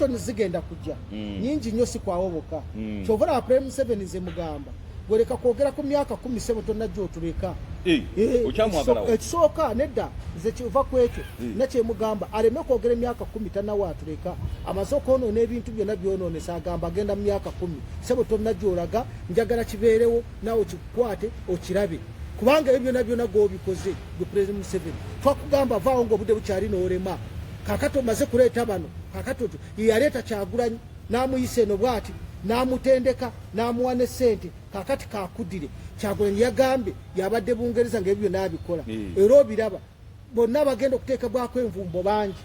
reaction zigenda kujja nyingi nnyo si kwawoboka kyovula Prime 7 ze mugamba goleka kwogera ku myaka 17 tonajjo otuleka ekisooka nedda nze kiva ku ekyo nakye mugamba aleme kwogera emyaka 10 tanawa atuleka amasoko ono n'ebintu byonna byonoonesa agamba agenda mu myaka 10 sebo tonajjo olaga njagala kibeerewo nawe kikwate okirabe kubanga ebyo byonna gobikoze ku President 7 twakugamba vaawo ng'obudde bukyali n'olema kakato maze kuleeta bano kakato yaleeta Kyagulanyi n'amuyisa eno bw'ati n'amutendeka n'amuwa ne ssente kakati kakudire Kyagulanyi yagambye yabadde Bungereza ng'ebyo n'abikola era obiraba bonna bagenda okuteeka bwako envumbo bangi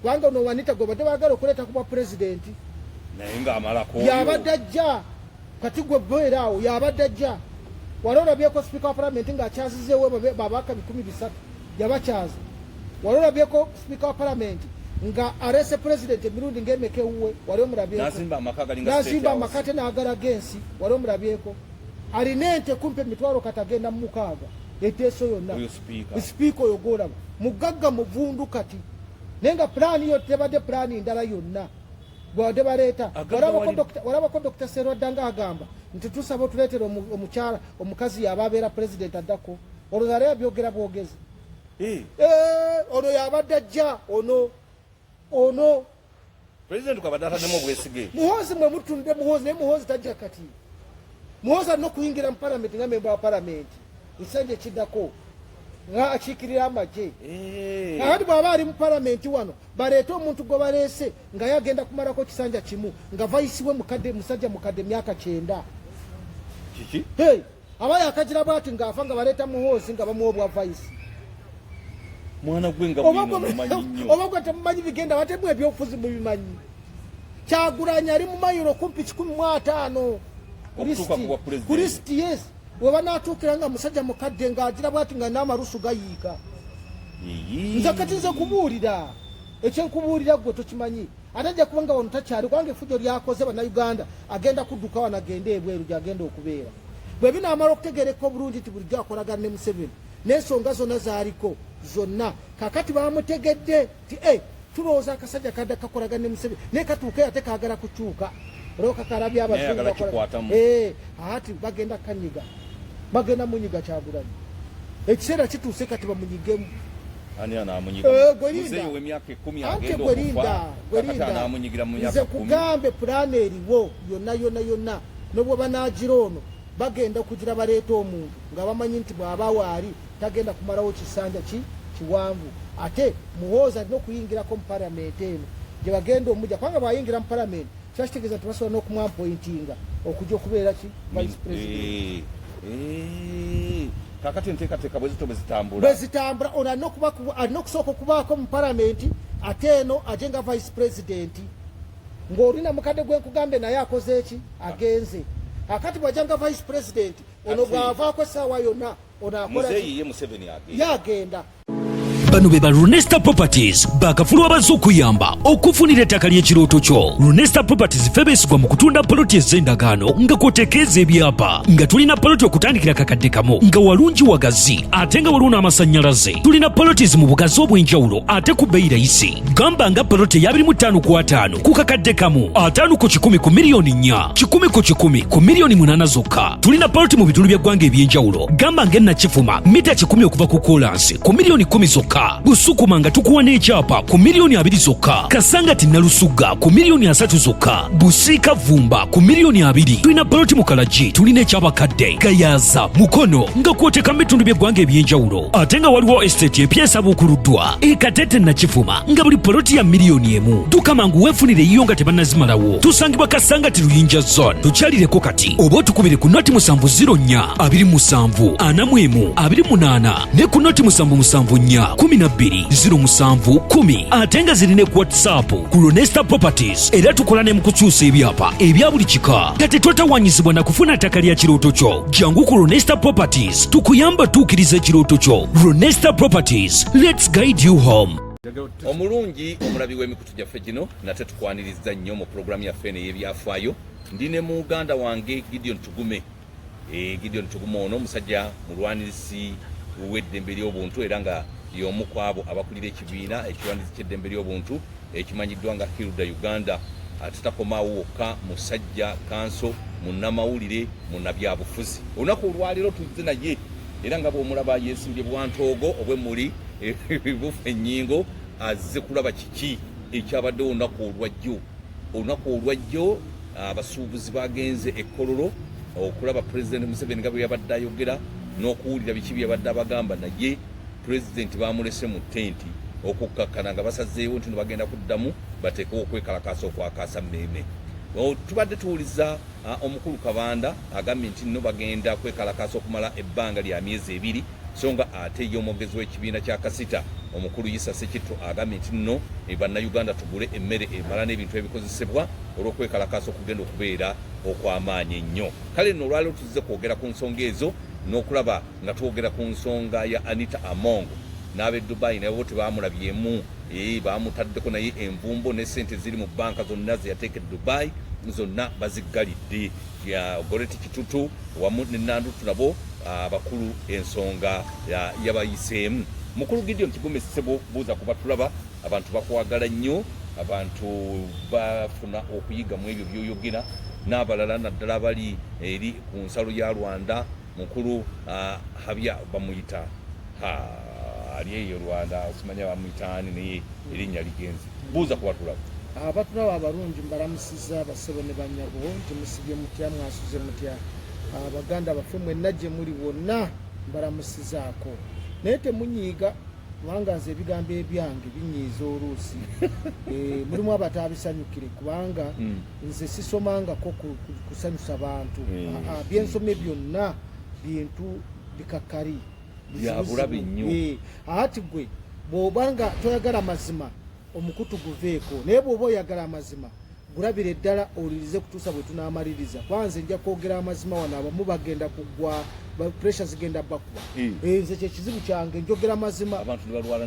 kubanga ono Wanita gwe badde baagala okuleeta kuba pulezidenti naye ng'amalako yabadde ajja kati gwe beeraawo yabadde ajja wali olabyeko Speaker wa Parliament ng'akyazizeewo babaka 13 yabakyaza wali olabyeko Speaker wa Parliament nga arese president emirundi ng'emeka ewuwe wali omulabyeko n'azimba amakate n'agalaga ensi wali omulabyeko alina ente kumpi emitwalo kati agenda mu 6 eteeso yonna sipiika oyo gw'olaba mugagga muvundu kati naye nga pulaani yo tebadde pulaani ndala yonna bwadde baleeta walabako Dr. Serwadda ng'agamba nti tusaba otuleetera omukyala omukazi yaba abeera president addako olwo zale yabyogera bwogezi ono yabadde ajja ono president kwabadde ataddemu obwesige Muhoozi mwe mutunde Muhoozi naye Muhoozi tajja kati Muhoozi alina okuyingira mu palamenti nga memba wa palamenti ensanja ekiddako nga akiikirira amagye kakati bw'aba ali mu palamenti wano baleete omuntu gwe baleese nga yagenda kumalako kisanja kimu nga vayisiwe musajja mukadde myaka 9 kiki aba yakagira bwati ng'afa nga baleeta Muhoozi nga bamuwa obwa vayisi mwana gwe nga mumanyi nnyo oba gwe temumanyi bigenda batemu ebyobufuzi mubimanyi Kyagulanyi ali mu mayiro kumpi 15 ku lisiti yes weba natuukira nga musajja mukadde ng'agira bwati nga n'amarusu gayiika nze kati nze kubuulira ekyenkubuulira gwe tokimanyi ate ajja kuba nga wano takyali kubanga efujjo lyakoze bannayuganda agenda kudduka wano agenda ebweru gyagenda okubeera bwe binaamala okutegereka obulungi nti bulijjo akolagana ne Museveni n'ensonga zonna zaaliko zonna kakati bamutegedde ti tulowooza akasajja kadde kakolagana ne Museveni naye katuuke ate kaagala kukyuka olwo kakalabya abazungu ati bagenda kanyiga bagenda munyiga Kyagulanyi ekiseera kituuse kati bamunyigemu ani anamunyiga gwerinda w'emyaka 10 ante gwerinda nze kugambe pulaani eriwo yonna n'obwo banaagira ono bagenda okugira baleeta omuntu nga bamanyi nti bw'aba waali tagenda kumalawo kisanja kiwanvu ate Muhoozi alina okuyingirako mu palamenti eno gye bagenda omujja kubanga bw'ayingira mu palamenti kiba kitegeeza nti basobola n'okumwampointinga okujja okubeera ki vice president kakati enteekateeka bwe zitambula ono alina okusooka okubaako mu palamenti ate eno ate nga vice president ng'olina mukadde gwenkugambe naye akoze eki agenze akati bw'ajja nga vice president ono bw'avaako essaawa yonna ono akola yagenda bano be ba Runesta Properties bakafulwa bazze okuyamba okufunira ettaka ly'ekirooto kyo. Runesta Properties ffe beesigwa mu kutunda poloti ez'endagaano nga kwotekeeza ebyapa nga tulina poloti okutandikira kakadde kamu nga walungi wagazi ate nga waliwo n'amasannyalaze. Tulina polotis mu bugazi obw'enjawulo ate ku bbeeyi rayisi. Gamba nga poloti eya 25 ku 5 ku kakadde kamu, 5 ku 10 ku miliyoni 4, 10 ku 10 ku miliyoni 8 zokka. Tulina poloti mu bitundu by'eggwanga eby'enjawulo. Gamba ng'ennakifuma mita 10 okuva ku kolansi ku miliyoni 10 zokka. Busukuma nga tukuwa n'ekyapa ku miliyoni 2 zokka. Kasangati Nalusugga ku miliyoni 3 zokka. Busiika Vumba ku miliyoni 2. Tulina poloti mu Kalagi, tulina ekyabakadde Gayaza Mukono nga kwoteka bitundu by'eggwanga eby'enjawulo. Ate nga waliwo estate epyesa bukuluddwa Ekatete Nakifuma nga buli poloti ya miliyoni 1. Tukama ngu weefunire yiyo nga tebannazimalawo. Tusangibwa Kasangati Luyinja Zone. Tukyalireko kati oba otukubire ku noti 704 27 41 28 ne ku noti 774 120710 ate nga zirine ku WhatsApp ku Runesta Properties era tukola ne mu kukyusa ebyapa ebya buli kika. Kati twetawanyizibwa na kufuna ttaka lya kirooto kyo. Jangu ku Runesta Properties tukuyamba tuukiriza ekirooto kyo. Runesta Properties, let's guide you home. Omulungi omulabi w'emikutu gyaffe gino nate tukwaniriza nnyo mu programu yaffe n'ebyafaayo. Ndi ne mu Uganda wange Gideon Tugume. Gideon Tugume ono musajja mulwanirisi w'eddembe ly'obuntu era nga y'omu ku abo abakulira ekibiina ekirwanirizi ky'eddembe ly'obuntu ekimanyiddwa nga Hilda Uganda. Tutakomaawo wokka musajja kanso munnamawulire munnabyabufuzi. Olunaku olwaleero tuzze naye era nga bw'omulaba yeesimbye bwantoogo obwemmuli bufa ennyingo azze kulaba kiki ekyabadde olunaku olwajjo abasuubuzi bagenze ekkololo okulaba Pulezidenti Museveni nga bwe yabadde ayogera n'okuwulira biki byabadde abagamba, naye Pulezidenti bamulese mu ttenti okukkakkana nga basazeewo nti bagenda kuddamu bateekewo okwekalakaasa okwakaasa mmeeme. Tubadde tuwuliza omukulu Kabanda agambye nti nno bagenda kwekalakaasa okumala ebbanga lya myezi 2, so nga ate ye omwogezi w'ekibiina kya Kasita omukulu Issa Ssekitto agambye nti nno bannayuganda tugule emmere emala n'ebintu ebikozesebwa olw'okwekalakaasa okugenda okubeera okw'amaanyi ennyo. Kale nno olwaleero tuzze kwogera ku nsonga ezo n'okulaba nga twogera ku nsonga ya Anita Among n'ab'e Dubai nabo tebamulabyemu, bamutaddeko naye envumbo ne ssente ziri mu banka zonna ze yateeka e Dubai zonna baziggalidde. Goreti Kitutu wamu ne Nandutu nabo abakulu ensonga yabayiseemu. Mukulu Gideon Kigume Ssebo buuza kuba tulaba abantu bakwagala nnyo, abantu bafuna okuyiga mu ebyo by'oyogera n'abalala naddala bali eri ku nsalo ya Rwanda. Mukulu Habya bamuyita ali eyo Rwanda osimanya bamuyitaani naye erinnya ligenzi. Buuza kuba tulaba abatulaba abalungi mbalamusiza abasebo ne banyabo nti musibye mutya mwasuze mutya abaganda baffe mwenna gye muli wonna mbalamusizaako naye temunyiiga kubanga nze ebigambo ebyange binyiiza oluusi mulimu abataabisanyukire kubanga nze sisomangako kusanyusa bantu byensome byonna bintu bikakali byabulabe nnyo. Ati gwe bw'obanga toyagala mazima omukutu guveeko, naye bw'oba oyagala amazima gulabire eddala olirize kutuusa bwe tunaamaliriza. Kwanze nja kwogera amazima wano abamu bagenda kuggwa, pressure zigenda bakuba. Nze kyekizibu kyange njogera mazima.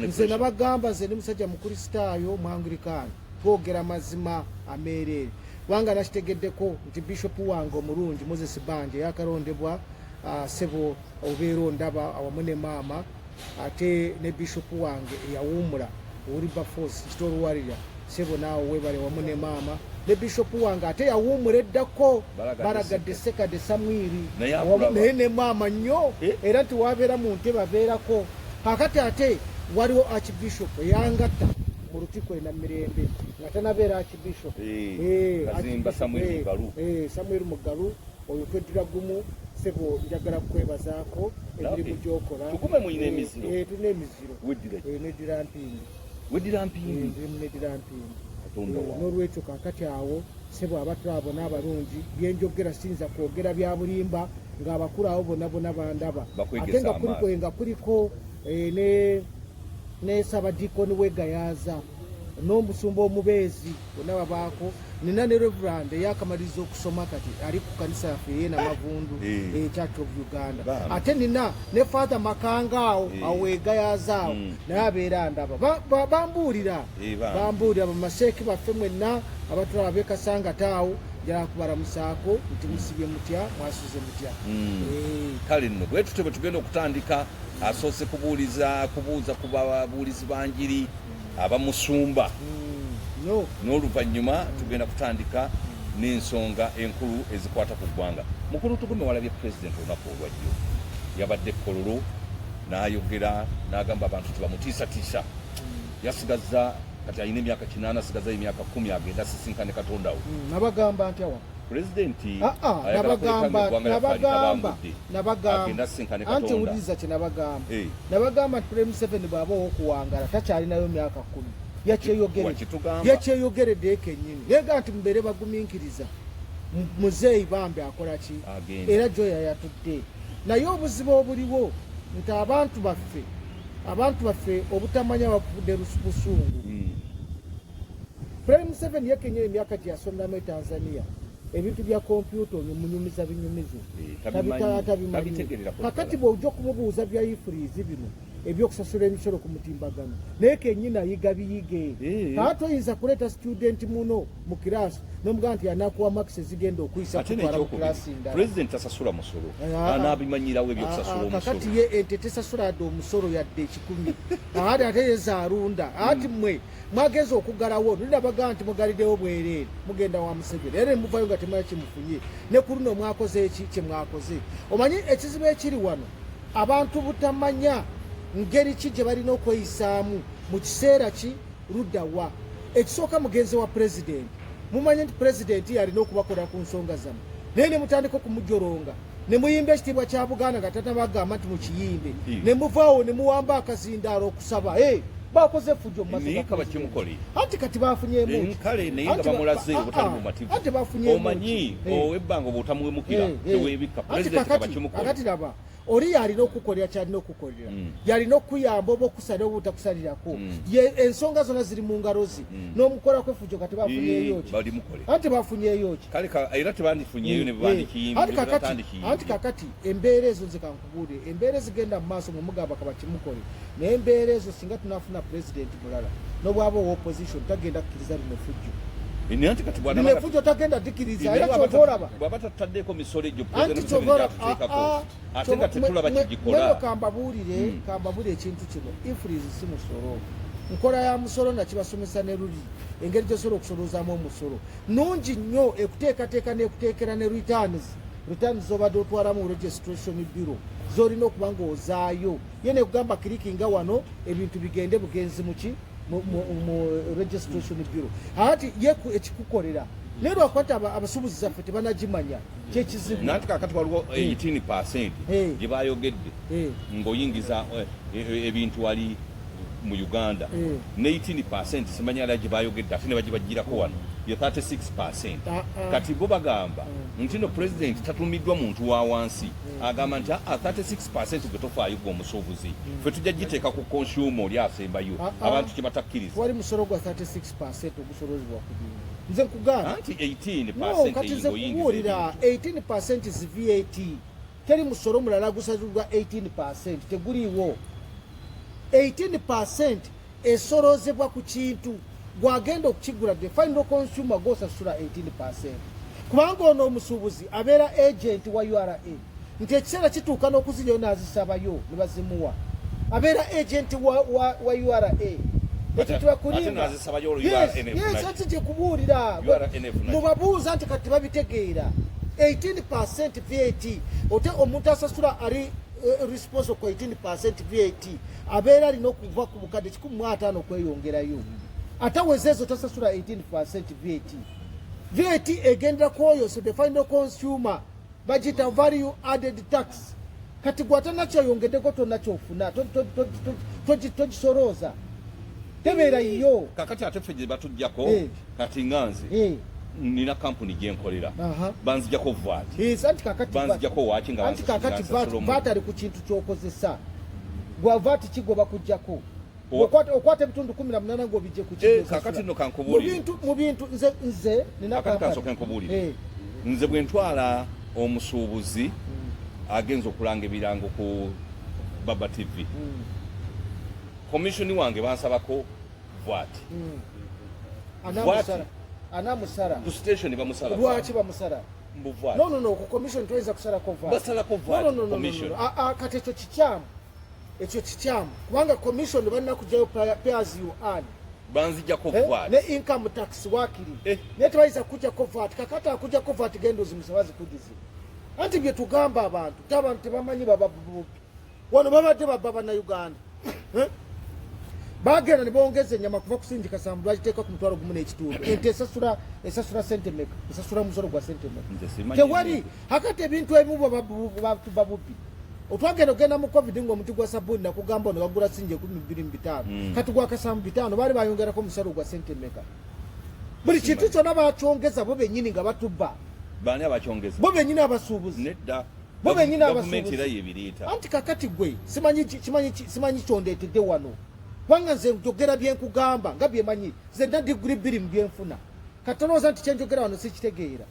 Nze nabagamba nze ndi musajja mukristaayo Mwangirikaani twogera mazima ameerere kubanga nakitegeddeko nti Bishop wange omulungi Moses Banje yakalondebwa Sebo obeera ndaba awamu ne maama ate ne Bishop wange eyawuumula Oriba Force kitolwarira Sebo naawe webale wamu ne maama ne Bishop wange ate yawuumula eddako Baragadde Sekade Samwiri naye ne maama nnyo era nti wabeera mu nte babeerako. Kakati ate waliwo Archbishop eyangatta mu Lutiko e Namirembe nga tanabeera Archbishop Samuel Mugalu oyo tweddira gumu. Sebo njagala kwebazaako emirimu gy'okola. Tukume muyina emiziro. Tulina emiziro. Neddira mpindi. N'olwekyo kaakati awo Sebo abato abo n'abalungi byenjogera siyinza kwogera bya bulimba ng'abakulu abo bonna bandaba. Ate nga kuliko ne Sabadikoni Wegayaaza n'omusumba omubeezi bonna babaako. Nina ne Reverend yakamaliza okusoma kati ali ku kanisa yaffe ye Namavundu Church of Uganda. Ate nina ne Father Makangaawo Awegayaaza naye abeera ndaba bambuulira bamaseeki baffe mwenna abatulaba b'ekasanga taawo njala kubalamusaako nti musibye mutya mwasuze mutya. Kale nno bwe tutyo bwe tugenda okutandika asoose kubuuza ku babuulizi banjiri abamusumba n'oluvannyuma tugenda kutandika n'ensonga enkulu ezikwata ku ggwanga. Mukulu Tugume walabye Pulezidenti olunaku olwajjo yabadde Kololo n'ayogera n'agamba abantu tibamutiisatiisa. Yasigaza kati alina emyaka 8 asigaza emyaka 10 agenda asisinkane Katonda we. Nabagamba ntya wa Pulezidenti nabagamba agenda asisinkane Katonda. Anti owuliriza kye nabagamba nabagamba nti Pulezidenti Museveni bw'aba ow'okuwangala takyalinayo myaka 10 yakyeyogeredde kennyini yega nti mbeere bagumiikiriza muzeeyi bambi akola ki era Joya yatudde naye obuzibu obuliwo nti abantu baffe obutamanya bavudde busungu. Pulezidenti Museveni yekennyini emyaka gye yasomeramu e Tanzania ebintu bya kompyuta munyumiza binyumizo tabimanyi. Kakati bw'ojja okumubuuza bya ifuriizi bino ebyokusasula emisolo ku mutimbagano naye kenyini ayiga biyige ate oyinza kuleeta student muno mu kirasi nomugaa nti anakuwa makisi ezigenda okuyisa kutwala mu kirasi ndala president asasula musolo anabimanyirawo ebyokusasula omusolo kakati ye ente tesasula adde omusolo yadde 10 ate yezaalunda ati mmwe mwageza okugalawo ninabagaa nti mugalidewo bwereere mugenda wa Museveni era muvayo nga temanya kimufunye ne ku luno mwakoze eki kyemwakoze omanyi ekizibu ekiri wano abantu butamanya ngeri ki gye balina okweyisaamu mu kiseera ki luddawa ekisooka mugenzi wa pulezidenti mumanye nti pulezidenti yalina okubakola ku nsonga zammwe naye ne mutandika okumujolonga ne muyimba ekitiibwa kya Buganda nga tatabagamba nti mukiyimbe ne muvaawo ne muwamba akazindaalo okusaba bakoze fujjo mu maaso anti kati bafunyeemu kale naye nga bamulaze obutali bumativu anti bafunyeemu omanyi owebbanga obutamuwemukira teweebika pulezidenti kabakimukole akati laba oli yalina okukolera kyalina okukolera yalina okuyamba oba okusalira oba obutakusalirako ensonga zonna ziri mu ngalo ze n'omukolako efujjo kati bafunyeeyo ki anti bafunyeeyo ki era tebandifunyeeyo ne bandikiyimbi anti kakati embeera ezo nze kankubuulire embeera ezigenda mu maaso mwe mugamba kabakimukole naye embeera ezo singa tunafuna pulezidenti mulala n'obwaba owa opposition tagenda kukkiriza lino fujjo Inyanti kati bwana mama. Nimefujo takenda dikiriza. Era chovola ba. Baba tatadeko misole jo president chovola atenga tetula bakigikola. Mwe kambabulire ekintu kino. Ifrizi si musoro. Nkola ya musoro na kibasomesa ne ruli. Engeri gyosoro okusolozaamu omusoro. Nungi nnyo ekuteekateeka n'ekuteekera ne returns obadde otwala mu registration bureau. Zolina okuba ng'ozaayo. Ye ne kugamba kirikinga wano ebintu bigende bugenzi muki mu registration bureau. Ati yeku ekikukolera. Lero akwata abasubuzi zaffe tebanagimanya kyekizibu. Nanti kakati waliwo 18% gye bayogedde ng'oyingiza ebintu wali mu Uganda ne 18% simanya gye bayogedde ate ne bagibagirako wano ye 36%. Kati bo bagamba nti no president tatumiddwa muntu wa wansi agamba nti 36% gwe tofaayo gw'omusuubuzi ffe tujja giteeka ku consumer oli asembayo abantu kye batakkiriza. Wali musolo gwa 36% ogusolozebwa ku bintu. Nze nkugamba anti 18% kati kuwulira 18% is VAT. Teri musoro mulala gusazulwa 18% teguliwo. 18% esorozebwa ku kintu gwagenda okukigula the final consumer gosasula 18%. Kubanga ono omusuubuzi abeera agent wa URA nti ekiseera kituuka n'okuziryo n'azisabayo ne bazimuwa. Abeera agent wa URA ekyo kubuulira mubabuuza nti kati babitegeera 18% VAT ote omuntu asasula ali responsible ku 18% VAT abeera alina okuva ku bukadde 15 okweyongerayo ataweza ezo tasasula 18% VAT egendera kwoyo so the final consumer bagita value added tax kati gwatanakyeyongeddeko tonnakyofuna togisoroza tebera iyo kakati ate ffe gye batujjako kati nganze nina kampuni gye nkolera banzijjako VAT banzijjako waaki nga anti kakati VAT ali ku kintu ky'okozesa gwa VAT kigoba kujjako okwata ebitundu 18 ng'obijje ku kintu kakati nno kankubuulire mu bintu nze nina kansooka nkubuulire nze bwe ntwala omusuubuzi agenza okulanga ebirango ku Baba TV komishoni wange bansabako VAT anamusara ku station bamusala lwaki bamusala mbu VAT no ku commission tweza kusala ko VAT basala ko VAT commission kati ekyo kikyamu kubanga commission balina kujayo payers you earn banzija ko VAT ne income tax wakiri ne twaiza kuja ko VAT kakata kuja ko VAT gendo zimusawazi kugizi anti bye tugamba abantu tebamanyi baba wano babadde baba na Uganda bagenda ne bongeza ennyama kuva kusindika sambu bagiteeka ku mutwalo gumu n'ekitundu ente esasula sente meka esasula musolo gwa sente meka tewali hakati ebintu ebimu babubbi otwagenda ogenda mu covid ng'omuti gwa sabuni nakugamba ono bagula sinje 12.5 kati gwa kasambu 5 baali bayongerako omusolo gwa sente meka buli kintu kyonna bakyongeza bo bennyini nga batubba baani abakyongeza bo bennyini abasuubuzi nedda bo bennyini abasuubuzi era yebiriita anti kakati gwe simanyi kyondeetedde wano kubanga nze njogera byenkugamba nga byemanyi nze nda diguri 2 mu byenfuna katonooza nti kyenjogera wano sikitegeera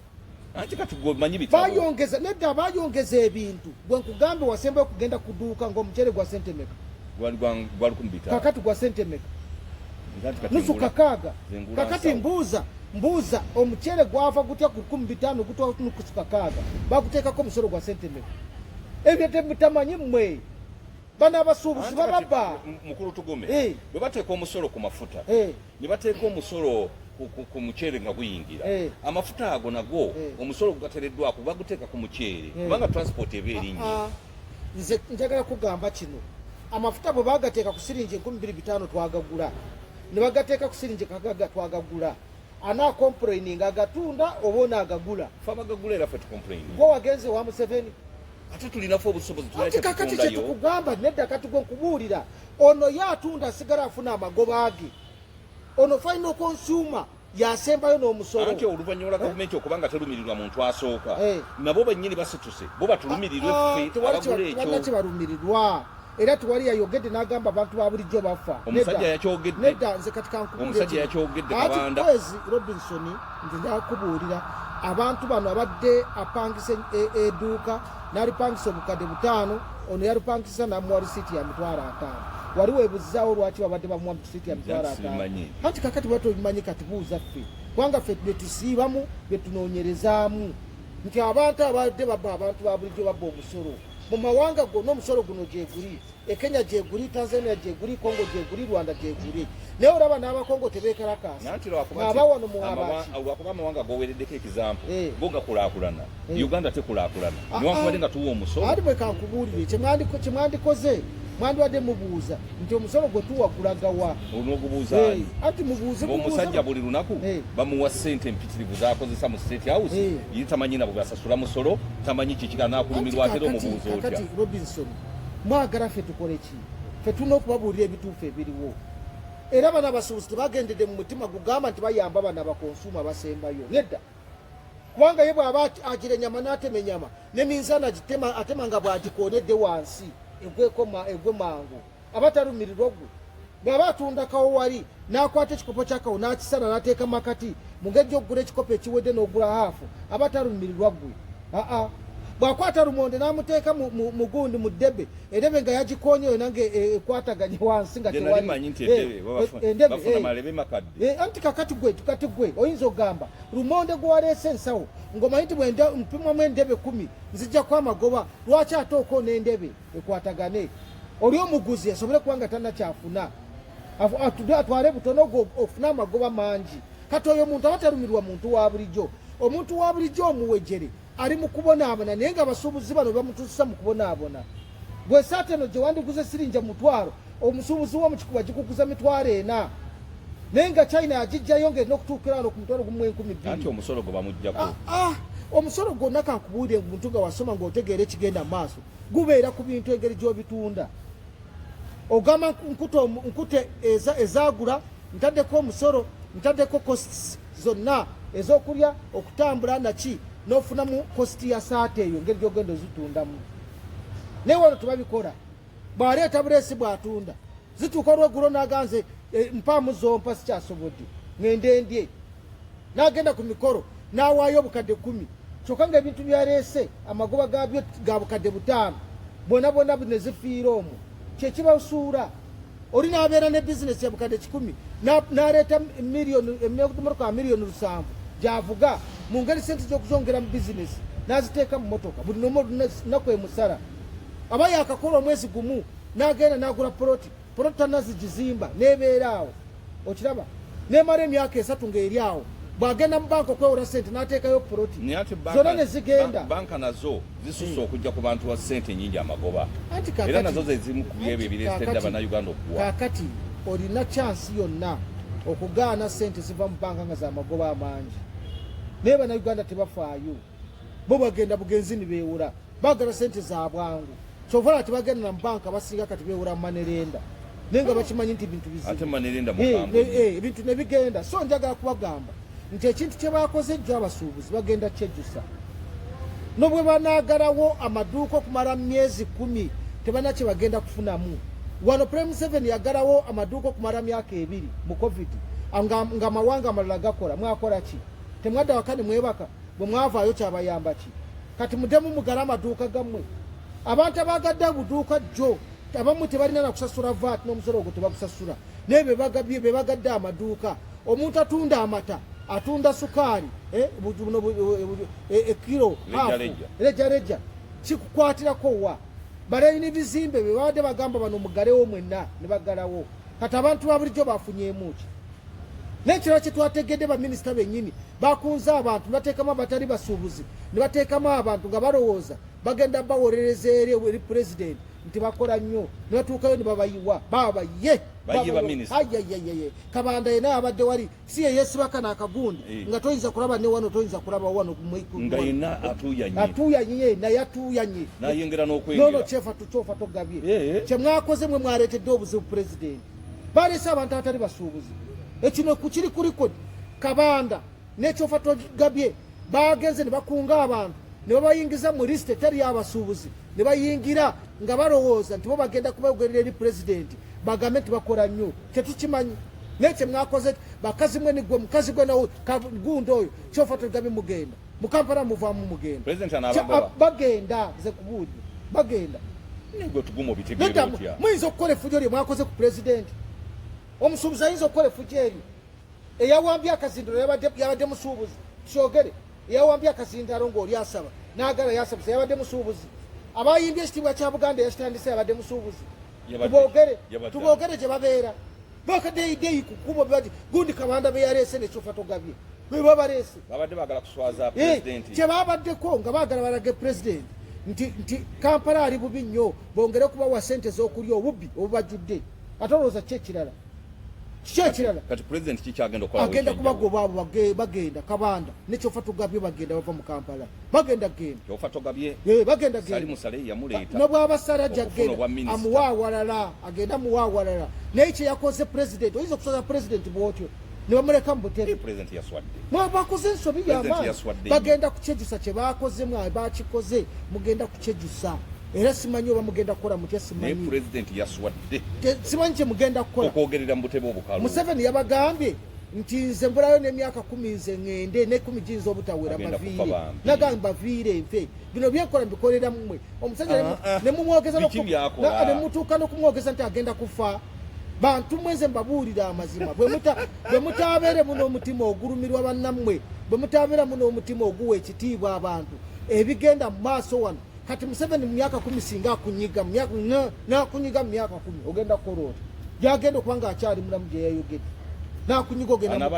anti kati gwe manyi bitabo bayongeza nedda bayongeza ebintu gwe nkugambe wasembayo kugenda kuduuka ng'omucere gwa sente meka gwali kumbita kakati gwa sente meka nusu kakaga kakati mbuza omuchere gwava gutya ku 15 gutwa nusu kakaga bakutekako musoro gwa sente meka ebyo temutamanyi mmwe bana abasuubuzi bababa mukulu tugome bwe bateeka omusolo ku mafuta ne bateeka omusolo ku muchere nga guyingira amafuta ago nago omusolo gugatereddwako baguteeka ku muchere kubanga transport eba erinnya nze njagala kugamba kino amafuta bwe bagateeka ku siringi 25 twagagula ne bagateeka ku siringi kagaga twagagula ana complaining agatunda obona agagula fa bagagula era fe tu complaining go wagenze wa Museveni ate tulinafu obusobozi tulete kakati kye tukugamba nedda kati gwe nkubuulira ono yatunda sigara afuna amagoba age ono final consumer yasembayo n'omusolo anti oluvannyuma lwa gavumenti okubanga terumirirwa muntu asooka nabo bennyini basituse bo batulumirirwe ffe abagula ekyo tebalumirirwa era tuwali yayogedde n'agamba abantu ba bulijjo bafa omusajja yakyogedde nedda nze kati kankubuulira omusajja yakyogedde kabanda kwezi Robinson nze ndakubuulira abantu bano abadde apangisa edduuka n'alipangisa obukadde 5 ono yalipangisa n'amuwa risiti ya mitwalo 5 wali weebuzaawo lwaki babadde bamuwa risiti ya mitwalo 5 anti kakati bwate obimanyi kati buuza ffe kubanga ffe bye tusiibamu bye tunoonyerezaamu nti abantu abadde babba abantu ba bulijjo babba omusolo mu mawanga gonna omusolo guno gyeguli Kenya gyeguli Tanzania gyeguli Congo gyeguli Rwanda gyeguli naye olaba n'abakongo tebeekalakaasa abawano muwabaki olwakuba amawanga gowereddeko example go gakulaakulana Uganda tekulaakulana niwankubadde nga tuwa omusolo ati bwe kankubuulire kyemwandikoze mwandibadde mubuuza nti omusolo gwe tuwagulagawa onogubuuza ati mubuuze omusajja buli lunaku bamuwa ssente empitirivu z'akozesa mu state house ye tamanyi nabo gasasula musolo tamanyi kikira n'akulumirwa atera omubuuza otya kati Robinson mwagala ffe tukole ki ffe tulina okubabuulira ebituufu ebiriwo era bana abasuubuzi tebagendedde mu mutima gugamba nti bayamba bana abakonsuma basembayo nedda kubanga ye bw'aba agira ennyama n'atema ennyama ne minzaani atema nga bw'agikoonedde wansi egwe mangu abatalumirirwa gwe bw'aba atundakawo wali n'akwata ekikopo kyakawo n'akisana n'ateeka makati mu ngeri gy'okugula ekikopo ekiwedde n'ogula haafu abatalumirirwa gwe bwakwata lumonde n'amuteeka mu gundi mu ddebe edebe nga yagikonyeyo nange ekwataganye wansi nga anti kakati gwe oyinza okugamba lumonde gwe waleese ensawo ng'omanyi nti mpimwamu endebe 10 nzijjako amagoba lwaki ate oko n'endebe ekwatagane oli omuguzi asobole kuba nga tannakyafuna atwale butono ofune amagoba mangi kati oyo omuntu abatalumirwa muntu wa bulijjo omuntu wa bulijjo omuwejere ali mu kubonaabona naye nga abasuubuzi bano bamutuusa mu kubonaabona gwe saate eno gye wandiguze sirinja mutwalo omusuubuzi wo mu kikuba gikuguza 4 naye nga China yagijjayo ng'erina okutuukira wano ku mutwalo gumu 12 anti omusolo gwe bamuggyako omusolo gwonna kankubuulire muntu nga wasoma ng'otegeera ekigenda mu maaso gubeera ku bintu engeri gy'obitunda ogamba nkute ezaagula ntaddeko omusolo ntaddeko costs zonna ez'okulya okutambula naki n'ofunamu kositi ya saate eyo ngeri gy'ogenda ozitundamu naye wano tebabikola bw'aleeta buleesi bw'atunda zituuka olweggulo n'aganze mpaamu zompa sikyasobodde ngende ndye n'agenda ku mikolo n'awaayo obukadde 10 kyokka ng'ebintu byaleese amagoba gaabyo ga bukadde 5 bonna ne zifiira omwo kyekibasuula oli n'abeera ne bizinesi ya bukadde 10 n'aleeta emmotoka miliyoni 7 gy'avuga mu ngeri sente z'okuzongera mu bizinesi n'aziteeka mu motoka buli nomu naku emusala aba yakakola omwezi gumu n'agenda n'agula poloti tannazigizimba n'ebeera awo okiraba n'emala emyaka 3 ng'eri awo bw'agenda mu banka okwewola sente n'ateekayo poloti zonna ne zigenda banka nazo zisusse okujja ku bantu wa sente nyingi amagoba era nazo zezimu ku byebyo ebireetedde abannayuganda okuwa kaakati olina chansi yonna okugaana sente ziva mu banka nga z'amagoba amangi naye bannayuganda tebafaayo bo bagenda bugenzi ni beewula bagala sente za bwangu kyovala tebagenda na mu banka basinga kati beewula mu manerenda naye nga bakimanyi nti bintu bintu ne bigenda so njagala kubagamba nti ekintu kye bakoze jjo abasuubuzi bagenda kyejjusa nobwe banaagalawo amaduuka okumala myezi 10 tebanakye bagenda kufunamu wano Prime 7 yagalawo amaduuka okumala myaka 2 mu covid nga amawanga amalala gakola mwakola ki temwadda wakane mwebaka bwe mwavaayo kyabayamba ki kati mudemu mugala amaduuka gammwe abantu abagadde buduuka jjo abamu tebalina na kusasula VAT n'omusolo ogwo tebakusasula naye be bagadde amaduuka omuntu atunda amata atunda sukaali ekiro leja kikukwatirako wa balina ebizimbe bye babadde bagamba bano mugalewo mwenna ne baggalawo kati abantu ba bulijjo bafunyeemu ki n'ekirala kye twategedde baminisita bennyini bakunze abantu ne bateekamu abatali basuubuzi ne bateekamu abantu nga balowooza bagenda bawolereza eri pulezidenti nti bakola nnyo ne batuukayo ne babayiwa babaye Kabanda yena abadde wali si ye yesibaka n'akagundi nga toyinza kulaba ne wano toyinza kulaba wano nga yena atuyanye naye atuyanye nayengera n'okwengera nono kyofa togabye kye mwakoze mwe mwareetedde obuzibu pulezidenti baleese abantu abatali basuubuzi ekino kukiri kuliko Kabanda n'ekyofa togabye bagenze ne bakunga abantu ne babayingiza mu lisiti etali y'abasuubuzi ne bayingira nga balowooza nti bo bagenda kubayogerera eri pulezidenti bagambe nti bakola nnyo tetukimanyi nekye mwakoze bakazi mwe nigwe mukazi gwe nawe gundi oyo kyofa togabye mugenda mu Kampala muvaamu mugenda bagenda ze kubuudi bagenda muyinza okukola effujo lye mwakoze ku pulezidenti omusuubuzi ayinza okukola effujo eryo eyawambye akazindiro yabadde musuubuzi kyogere eyawambye akazindalo ng'oli asaba n'agala yasabuza yabadde musuubuzi abayimbye ekitiibwa kya Buganda yakitandise yabadde musuubuzi tuboogere gye babeera bakaddeyideyi ku kkubo bati gundi Kabanda be yaleese nekyofa togabye be babaleese kye babaddeko nga baagala balage pulezidenti nti Kampala ali bubi nnyo bongere kubawa ssente z'okulya obubbi obubajjudde ate olowooza ki ekirala kati president kikyagenda okukola agenda kubagoba abo bagenda Kabanda nekyofa togabye bagenda bava mu Kampala bagenda kyofa togabye bagenda Sali Musale yamuleeta nobwabasala jagenda amuwaawalala agenda muwaawalala naye kye yakoze president oyinza okusoza president bwotyo ne bamuleka mu butere mwabakoze ensobi y'amaanyi bagenda kukyejusa kye bakozemu bakikoze mugenda kukyejusa era simanyi oba mugenda kukola mutya simanyi president yaswadde simanyi kye mugenda kukola okwogerera mu butebe obukalu Museveni yabagambye nti nze mbulayo n'emyaka 10 nze ngende ne 10 jinza obutawera baviire nagamba baviire nfe bino byekola mbikolera mmwe omusajja ne mumwogeza ne mutuuka n'okumwogeza nti agenda kufa bantu mwenze mbabuulira amazima bwe mutaabeere muno omutima ogulumirwa bannammwe bwe mutaabeera muno omutima oguwa ekitiibwa abantu ebigenda mu maaso wano kati Museveni mu myaka 10 singa akunyiga nakunyiga mu myaka 10 ogenda kukola oti gyagenda okubanga akyali mulamu gye yayogedde nakunyiga ogenda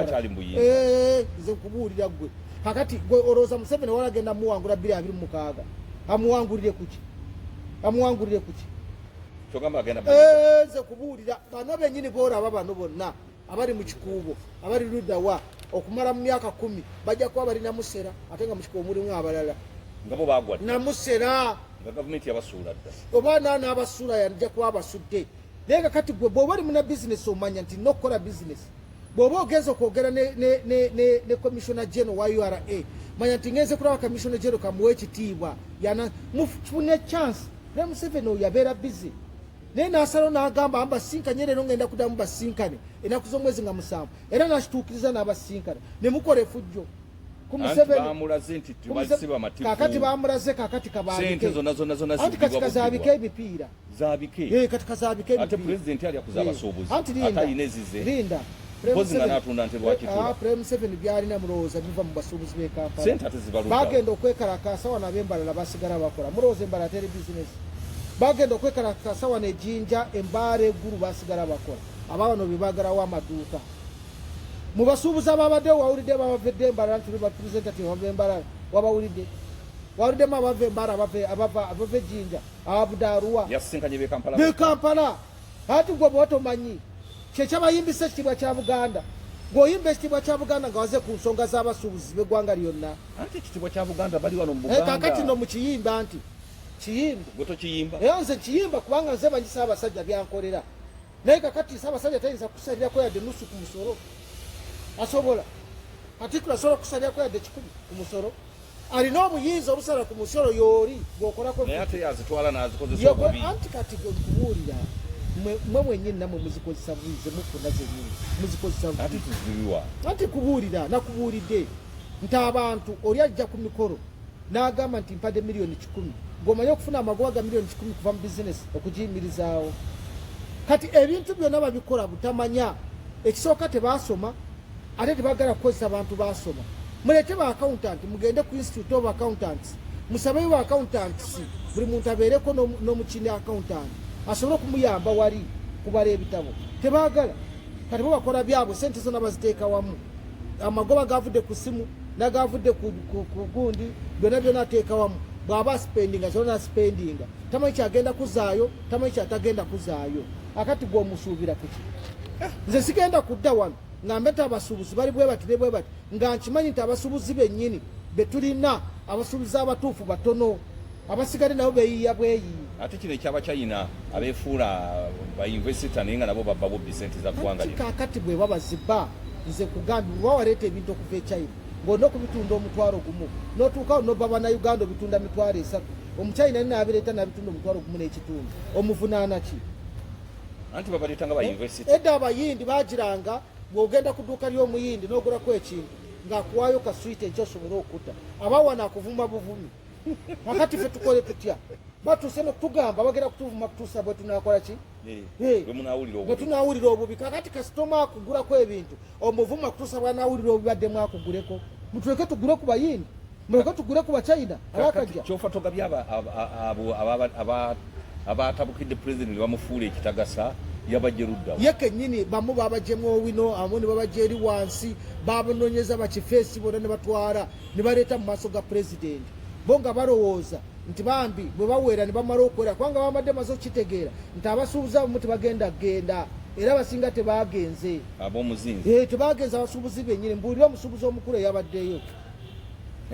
nze nkubuulira gwe kakati gwe olowooza Museveni wala agenda muwangula 2026 amuwangulire kuki nze kubuulira bano bennyini boolaba bano bonna abali mu kikuubo abali luddawa okumala mu myaka 10 bajja kuba balina musera ate nga mu kikuubo mulimu abalala ngabo bagwa namusera nga gavumenti yabasuula dda oba n'abasuula yajja kuba abasudde naye kakati gwe bw'oba oli muna bizinesi omanya nti nokukola bizinesi bw'oba ogenza okwogera ne commissioner general wa URA manya nti ngenze kulaba commissioner general kamuwa ekitiibwa mufune chance ne Museveni oyo yabeera bizi naye n'asalawo n'agamba ambasinkanye leero ngenda kuddamu basinkane ennaku z'omwezi nga 7 era n'akituukiriza n'abasinkane ne mukola efujjo kakati bamulaze kakati kabandike anti kati kazabike ebipiira kati kazabike ebipiira ate president ali akuza abasuubuzi atayinezize linda Prime 7 byalina mulowooza biva mu basuubuzi b'e Kampala bagenda okwekalakaasa wano ab'embalala basigala bakola mulowooza embala teri bizinesi bagenda okwekalakaasa wano ejjinja embaala eggulu basigala bakola abawano be baagalawo amaduuka mu basuubuzi ababaddewo wawulidde babavedde embalala nti representative abava embalala wawuliddemu abava embaala abava ejjinja ababudaruwa b'e Kampala ati gwe bwe tomanyi kyekyabayimbisa ekitiibwa kya Buganda ng'oyimba ekitiibwa kya Buganda nga waze ku nsonga z'abasuubuzi b'eggwanga lyonna anti ekitiibwa kya Buganda bali wano mu Buganda kakati no mu kiyimba nti kiyimba gwe tokiyimba era nze nkiyimba kubanga nze banyi Ssaabasajja byankolera naye kakati Ssaabasajja tayinza kusalirako yadde nusu ku musolo asobola Katikkiro asobola kusalirako yadde 10 ku musolo alina obuyinza obusala ku musolo yooli bw'okolako naye ate yazitwala n'azikozesa obubi anti kati kubuulira mwe mwennyini namwe muzikozesa buize mufuna zennyini muzikozesa ati tuzibiwa anti kubuulira nakubuulidde nti abantu oli ajja ku mikolo n'agamba nti mpadde miliyoni 10 ngomanya okufuna amagoba ga milioni 10 kuva mu business okujimirizaawo kati ebintu byonna babikola butamanya ekisooka tebasoma ate tebagala kukozesa abantu basoma mulete ba accountant mugende ku institute of accountants musabeyo ba accountants buli muntu abeereko n'omukini accountant asobole okumuyamba wali kubala ebitabo tebagala kati bo bakola byabwe sente zonna baziteeka wamu amagoba gavudde ku simu nagavudde ku gundi byonna ateeka wamu bw'aba spendinga zonna spendinga tamanyi kyagenda kuzaayo tamanyi kyatagenda kuzaayo akati gw'omusuubira kuki nze sigenda kudda wano ngambe nti abasuubuzi bali bwe bati ne bwe bati nga nkimanyi nti abasuubuzi bennyini betulina abasuubuzi abatuufu batono abasigale nabo beeyiya bweyi ate kino ekyaba China abeefuula bayunivesita naye nga nabo babba bubbi sente za ggwanga lino kakati bwe babaziba nze kugambye bwe wawaleeta ebintu okuva e China ng'olina okubitunda omutwalo gumu n'otuukawo n'obba bannayuganda obitunda mitwalo 3 omuchina nina abireeta n'abitunda omutwalo gumu n'ekitundu omuvunaana ki anti babaleetanga bayunivesita edda abayindi bagiranga bw'ogenda ku dduuka ly'omuyindi n'ogulako ekintu ng'akuwaayo ka switi ekyosobola okutta abawana akuvuma buvumi akati ffe tukole tutya batuuse nokutugamba bagenda kutuvuma kutuusa bwe tunakola ki bwe tunaawulira obubi kakati kasitoma akugulako ebintu omuvuma kutuusa bwanaawulira obubi baddemu akuguleko mutuleke tugule ku bayindi muleke tugule ku bachina abakajja kyofa togabye abatabukidde president ne bamufuula ekitagasa yabajje ludda ye kennyini bamu babajjemu owino amu ne babajja eri wansi babanoonyeza bakifeesi bona ne batwala ne baleeta mu maaso ga president bo nga balowooza nti bambi bwe baweera ne bamala okwera kubanga bamadde maze okitegeera nti abasuubuzi abamu tebagenda genda era abasinga tebagenze ab'omuzinzi tebagenze abasuubuzi bennyini mbuulire omusuubuzi omukulu eyabaddeyo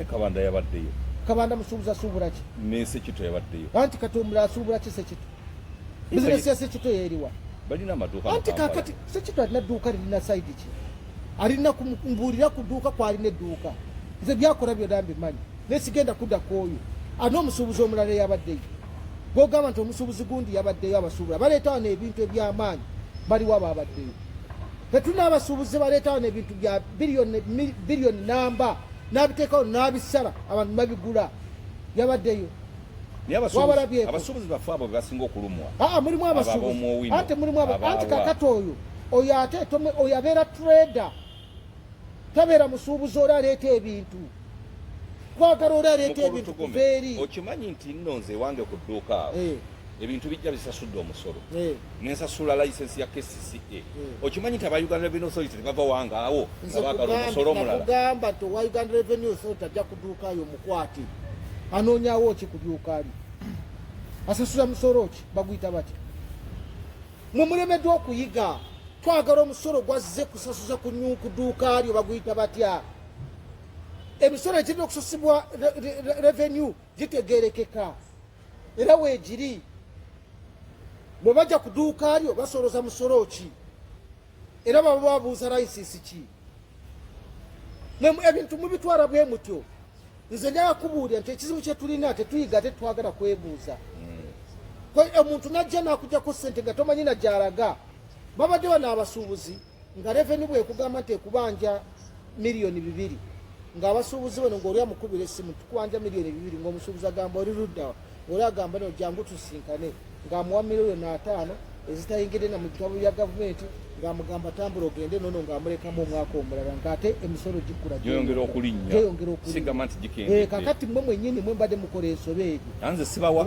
Kabanda yabaddeyo Kabanda musuubuzi asuubula ki Sekito yabaddeyo anti kati omulala asuubula ki Sekito bizinesi ya Sekito yeeriwa balina amaduuka anti kakati Sekito alina dduuka lirina saidi ki alina kumbuulira ku dduuka kwalina edduuka nze byakola byonna mbimanyi nesigenda kudda kwoyo ani omusuubuzi omulala eyabaddeyo gwogamba nti omusuubuzi gundi yabaddeyo abasuubula baleetawo n'ebintu eby'amaanyi baliwo ababaddeyo tetulina abasuubuzi baleetawo n'ebintu bya biliyoni namba n'abiteekawo n'abisala abantu babigula yabaddeyo abasuubuzi baffe abo bebasinga okulumwa mulimu abasuubuzi ate mulimu anti kakati oyo ate oyo abeera trader tabeera musuubuzi oli aleeta ebintu kwagala oli aleeta ebintu kuveeri okimanyi nti nno nze wange ku dduuka awo ebintu bijja bisasudde omusolo nensasula layisensi ya KCCA okimanyi nti aba-Uganda Revenue Authority tebava wange awo abagala omusolo omulala nakugamba nti owa Uganda Revenue Authority ajja ku dduuka ayo mukwate anoonyawo ki ku dduuka ali asasula musolo ki baguyita bati mumulemeddwa okuyiga twagala omusolo gwazze kusasuza ku dduuka alyo baguyita batya emisolo egirina okusasibwa revenue gitegerekeka era weegiri bwe bajja ku dduuka alyo basoloza musolo ki era baba babuuza layisisi ki ebintu mubitwala bwe mutyo nze njala kubuulira nti ekizibu kye tulina tetuyiga ate twagala kwebuuza omuntu najja nakujjako ssente nga tomanyi najjalaga babadde bano abasuubuzi nga revenue bwekugamba nti ekubanja miliyoni 2 ng'abasuubuzi bano ng'oli amukubira essimu tukubanja miliyoni 2 ng'omusuubuzi agamba oli luddawa oli agamba no jangu tusinkane ng'amuwa miliyoni 5 ezitayingidde na mu bitabo bya gavumenti ng'amugamba tambula ogende nono ng'amulekamu omwaka omulala ng'ate emisolo gikula gyeyongera okulinnya kakati mmwe mwennyini mwe mbadde mukola ensobe egyo nze sibawa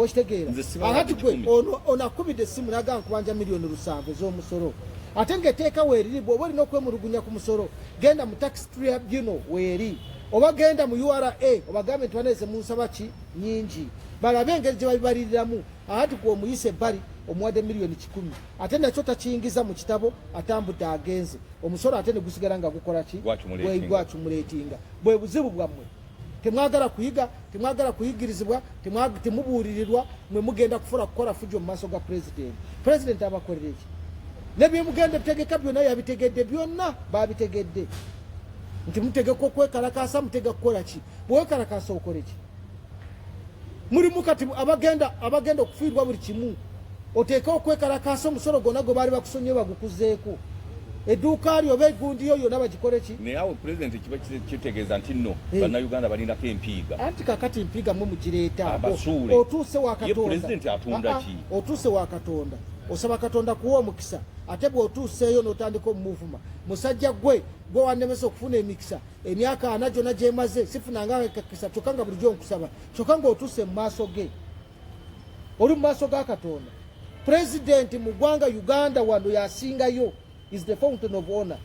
akati gwe onakubidde essimu nagamba nkubanja miliyoni 7 ez'omusolo ate ng'eteeka weeriri bw'oba olina okwemulugunya ku musolo genda mu tax tribunal weeri oba genda mu URA obagambe nti baneze munsaba ki nyingi balabe engeri gye babibaliriramu ati gwe omuyise ebbali omuwadde miliyoni 10 ate nakyo takiyingiza mu kitabo atambudde agenze omusolo ate ne gusigala nga gukola ki gwakumuleetinga bwe buzibu bwammwe temwagala kuyiga temwagala kuyigirizibwa temubuulirirwa mwe mugenda kufuna kukola fujo mu maaso ga president abakolera eki nebyemugenda bitegeka byonna yabitegedde byonna babitegedde nti mutegeka okwekalakaasa mutega kukola ki bwewekalakaasa okole ki mulimu kati abagenda okufiirwa buli kimu oteeka okwekalakaasa omusolo gwonna gwe baali bakusonye bagukuzeeko edduuka lyo oba eggundi yo yonna bagikole ki naye awo pulezidenti kiba kitegeeza nti nno bannayuganda balindako empiiga anti kakati empiiga mwe mugireeta abasuule otuuse wakatonda pulezidenti atunda ki otuuse wakatonda osaba katonda kuwa omukisa ate bw'otuuseeyo n'otandika omumuvuma musajja gwe wanemesa okufuna emikisa emyaka 4 gyonna gyemaze sifunanga kakisa kyokka nga bulijjo nkusaba kyokka ng'otuuse mu maaso ge oli mu maaso ga katonda pulezidenti mu ggwanga uganda wano yasingayo is the fountain of honor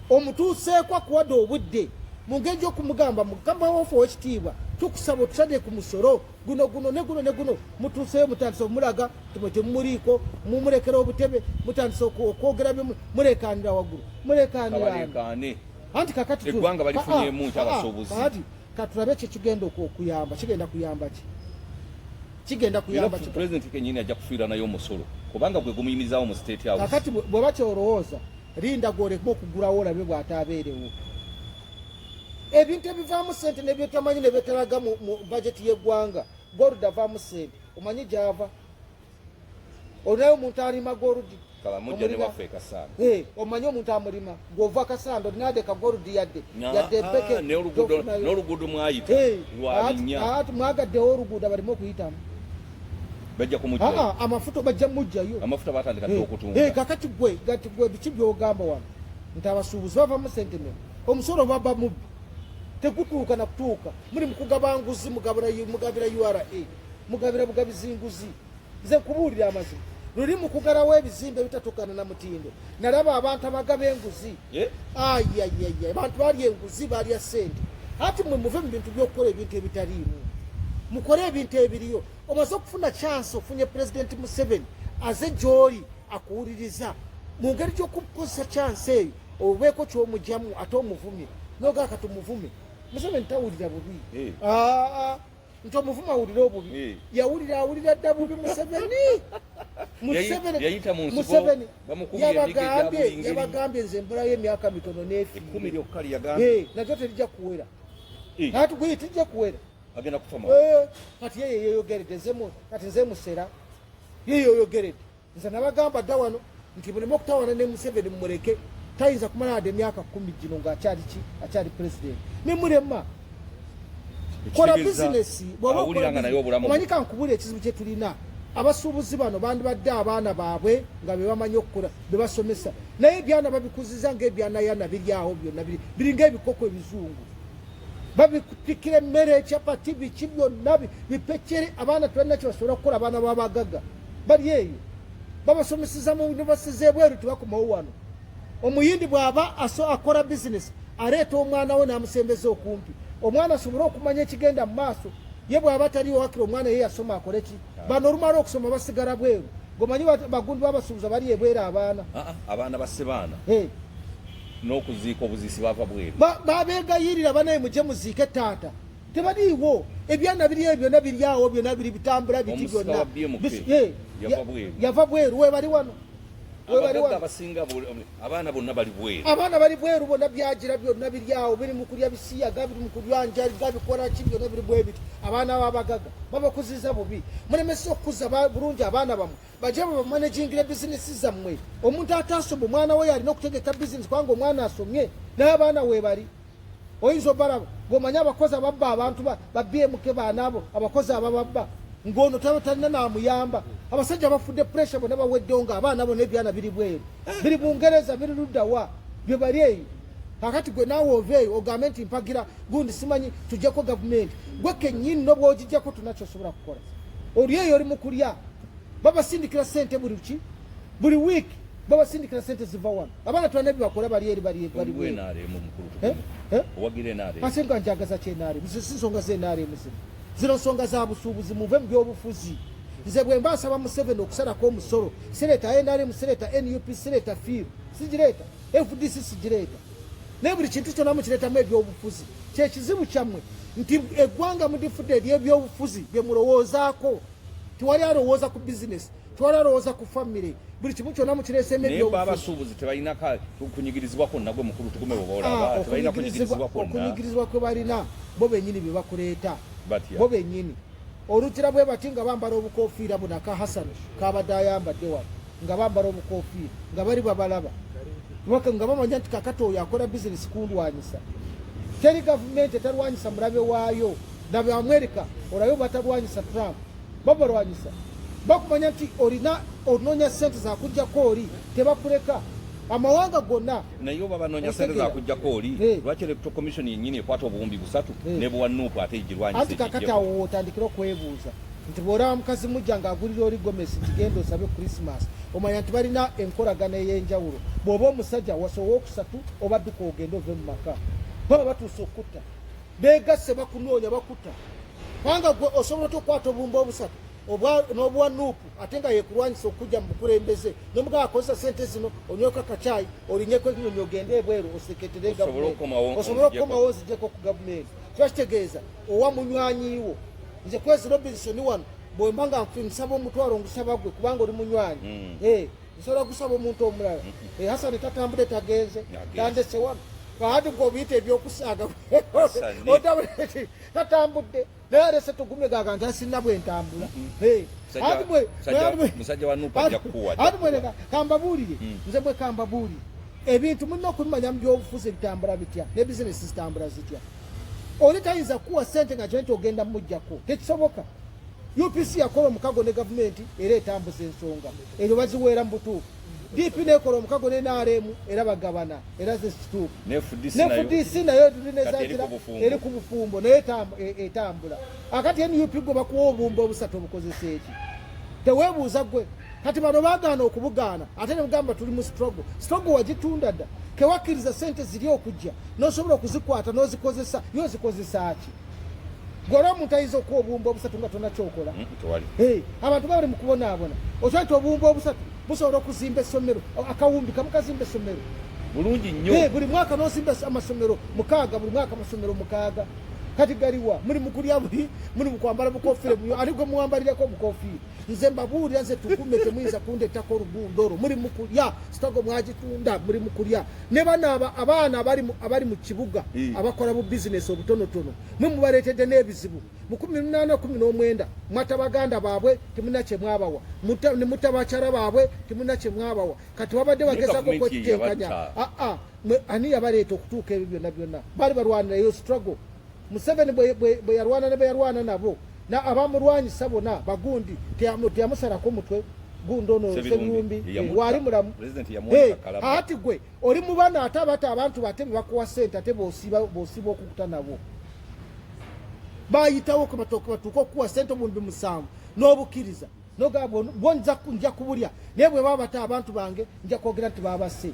omutuuseeko akuwadde obudde mu ngeri gy'okumugamba mugamba wofu ow'ekitiibwa tukusaba otusadde ku musoro guno ne guno mutuuseyo mutandise omulaga temumuliiko mumulekera obutebe mutandise okwogera mulekaanira waggulu mulekaanirane anti kakati eggwanga balifunyemu nti abasuubuzi kati katulabe kyekigenda okuyamba kigenda kuyamba ki kigenda kuyamba ki pulezidenti kenyini ajja kufiira nayo omusolo kubanga gwe gumuyimizaawo mu state house kakati bwe bakyolowooza linda gwolekuma okugulawo olabe bw'ataabeerewo ebintu ebivaamu sente nebyotamanyi nebyetalaga mu bajeti y'eggwanga gold avaamu sente omanyi gyava olinayo omuntu alima gold kalamujja ne waffe kasanda omanyi omuntu amulima ng'ova kasanda olinade ka gold yadde empeke n'oluguudo mwayita lwalinnya ati mwagaddewo oluguudo balime okuyitamu bajja kumujjayo amafuta bajja mujjayo amafuta batandika okutunda kakati gwe biki byogamba wano nti abasuubuzi bavaamu sente ne omusolo baba mubbi tegutuuka na kutuuka muri mukugaba nguzi mugabira URA mugabira bugabizi nguzi nze kubuulira amazima luli mukugalawo ebizimbe bitatukana na mutindo nalaba abantu abagaba enguzi abantu bali enguzi bali sente ati mwe muve mu bintu by'okukola ebintu ebitaliimu mukole ebintu ebiriyo omaze okufuna chance ofunye President Museveni aze gy'oli akuwuliriza mu ngeri gy'okukozesa chance eyo obeeko ky'omugyamu ate omuvumye nogaaka tumuvume Museveni tawulira bubi nti omuvuma awulira obubi awulira dda bubi Museveni yabagambye nze embulayo emyaka mitono n'efi nakyo terijja kuwera natugwiyi tijja kuwera agenda kutoma kati yeye yeyogeredde kati nze musera yeyoyogeredde nze nabagamba dda wano nti muleme okutawana ne Museveni mumuleke tayinza kumala ade emyaka 10 gino ng'akyali president nemulema kola bizinesi omanyi kankubula ekizibu kye tulina abasuubuzi bano bandibadde abaana baabwe nga bebamanyi okukola bebasomesa naye ebyana babikuziza ng'ebyanayana biryawo byonna biri ng'ebikoko ebizungu babipikira emmere ekyapati biki byonna bipekere abaana tulina kyebasobola kukola abaana babagaga bali eyo babasomeseza mu univesity z'ebweru tebakomawo wano omuyindi bw'aba akola bizinesi aleeta omwana we n'amusembeza okumpi omwana asobole okumanya ekigenda mu maaso ye bw'aba taliwo wakira omwana ye yasoma akole ki bano olumala okusoma basigala bweru ng'omanyi bagundi babasuubuza bali ebweru abaana basse baana n'okuziika obuziisi bava bweru babegayirira banaye mujje muziike taata tebaliiwo ebyana biri ebyo byonna biryawo byonna biri bitambula biti byonna yava bweru webali wano abaana bonna bali bweru abaana bali bweru bonna byagira byonna biryawo biri mu kulya bisiyaga biri mu kulya njali gabikola ki byonna biri bwe biti abaana babagaga babakuziza bubi mulemesa okukuza bulungi abaana bamwe bajja bamanagingire bizinesi zammwe omuntu atasoma omwana we yalina okutegeka bizinesi kubanga omwana asomye n'abaana webali oyinza obalaba ng'omanye abakozi ababba abantu ba BMK baanaabo abakozi abababba ng'ono talina n'amuyamba abasajja bafudde pressure bonna baweddewo ng'abaana bo n'ebyana biri bweru biri Bungereza biri luddawa bye bali eyo kakati gwe naawe ova eyo ogambe nti mpagira gundi simanyi tujjako gavumenti gwe kennyini n'obwogijjako tunakyosobola kukola oli eyo oli mu kulya babasindikira sente buli wiiki babasindikira sente ziva wano abaana tulina byebakola bali eri ate nga njagaza kyenaaremu si nsonga z'enaaremu zino zino nsonga za busuubuzi muve mu byobufuzi nze bwe mba nsaba Museveni okusalako omusolo sireeta NRM sireeta NUP sireeta FIR sigireeta FDC sigireeta naye buli kintu kyonna mukireetamu ebyobufuzi kyekizibu kyammwe nti eggwanga mudifudde ery'ebyobufuzi bye mulowoozaako tiwali alowooza ku bizinesi tiwali alowooza ku famire buli kimu kyonna mukireesemu ebyobufuzibasuubuzi tebalina kunyigirizibwa kwonna gwe mukulu tugume bwobaolaba tebalina kunyigirizibwa kwonna okunyigirizibwa kwe balina bo bennyini bye bakuleeta bo bennyini olukira bwe bati nga bambala obukoofiira bunaka Hassan kabadde ayambadde wano nga bambala obukoofiira nga bali babalaba Waka nga bamanya nti kakati oyo akola business kundwanyisa. Teri government etalwanyisa mulabe waayo. Nabe America olayo batalwanyisa Trump. Baba lwanyisa. Bakumanya nti olina ononya sente za kujja kooli tebakuleka. Amawanga gonna nayo baba nonya sente za kujja kooli lwaki electoral commission yennyini ekwata obuwumbi busatu ne bwanuupu ate ejirwanyisa. Anti kakati awo otandikira okwebuuza nti bw'olaba mukazi mujja ng'agulira oli Gomesi kigenda osabe Christmas omanya nti balina enkolagana ey'enjawulo. Bw'oba omusajja wasowa okusatu obadduka ogenda ove mu maka baba batuusa okutta beegasse bakunoonya bakutta kubanga gwe osobola tokwata obumba obusatu n'obwa nuupu ate nga yekulwanyisa okujja mu bukulembeze nomugaa akozesa sente zino onyweko kacaayi olinyeko ekinyonyi ogende ebweru oseketere osobola okukomawo ozijjeko ku gavumenti. Kiba kitegeeza owa munywanyiwo nze Kwezi Robinson wano bwemba nga nsaba omutwalo ngusaba gwe kubanga oli munywanyi nsobola gusaba omuntu omulala Hasani tatambudde tagenze tandese wano ati ng'obiyita ebyokusaaga tatambudde naye alese tugumye gaga nti asinna bwentambula ati mweneka kambabuulire nze bwe kambabuulire ebintu mulina okubimanya mu byobufuzi bitambula bitya ne bizinesi zitambula zitya. Oli tayinza kuwa sente nga kyenti ogenda mujjako tekisoboka. UPC yakola omukago ne gavumenti era etambuza ensonga ebyo baziweera mu butuufu. DP nekola omukago ne NRM era bagabana era zesituufu ne FDC nayo tulinezakira eri ku bufumbo naye etambula. Akati NUP gwe bakuwa obumba obusatu obukozesa eki teweebuuza gwe kati bano baagaana okubugaana ate ne mugamba tuli mu struggle wagitunda dda kewakkiriza sente ziri okujja n'osobola okuzikwata n'ozikozesa yozikozesa ki gora omuntu ayinza okuwa obumba obusatu nga tonakyokola. Abantu bali mu kubonaabona okyaita obumba obusatu busobola okuzimba essomero akawumbi kamukazimba essomero bulungi nnyo buli mwaka n'ozimba amasomero 6 buli mwaka amasomero 6 kati galiwa muri mukulya muri mukwambala bukofire muyo aliko muwambalireko bukofire nze mbabuulira nze tukume temuyinza kundeetako olugundoro muri mukulya sitogo mwagitunda muri mukulya ne bana abaana abali mu kibuga abakola bu business obutonotono mwe mubaleetedde n'ebizibu mu 1819 mwata baganda baabwe temuna kye mwabawa ne mutabakyala baabwe temuna kye mwabawa kati wabadde bagezako kwekiteekanya ani yabaleeta okutuuka ebyo byonna bali balwanira yo struggle. Museveni bwe yarwana ne bayarwana nabo na abamulwanyisa bonna bagundi teyamusalako mutwe gundo no Sserumbi wali mulamu ati gwe oli mu bana ate abantu bate bakuwa sente ate bosiba okukuta nabo bayitawo ko batuko okuwa sente mu 7 n'obukiriza nogabo bonza kunja kubulya nebwe babata abantu bange nja kwogera nti babase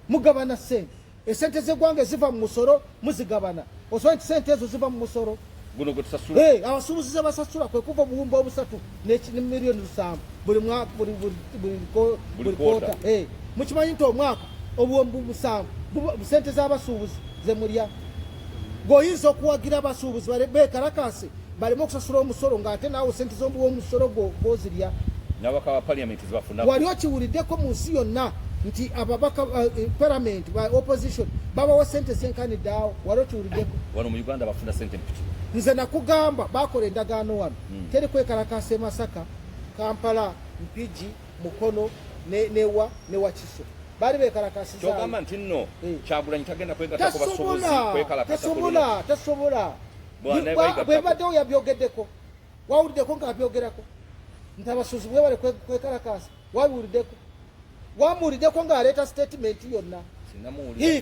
mugabana sente esente zegwange ziva mu musoro muzigabana oswa nti sente ezo ziva mu musoro guno gwe tusasula abasuubuzi basasula kwe kuva buwumba obusatu ne milioni 7 buli mwaka buli kota mukimanyi nti omwaka obuwumbi 7 sente z'abasuubuzi ze mulya goyinza okuwagira abasuubuzi beekarakase baleme okusasula omusoro ng'ate naawe sente z'omusoro gozirya n'abaka ba parliament zibafuna wali okiwuliddeko mu nsi yonna nti ababaka parliament by opposition babawa sente zenkaniddeawo wali okiwuliddeko wano mu Uganda bafuna sente mpiki. Nze nakugamba bakola endagaano wano teri kwekalakasa Masaka Kampala Mpigi Mukono ne Wakiso bali bekalakasiza kyogamba nti nno Kyagulanyi tagenda kwegattako basuubuzi kwekalakasa tasobola bwe baddewo yabyogeddeko wawuliddeko nga abyogerako nti abasuubuzi bwe bali kwekalakasa wamuwuliddeko ng'aleeta statement yonna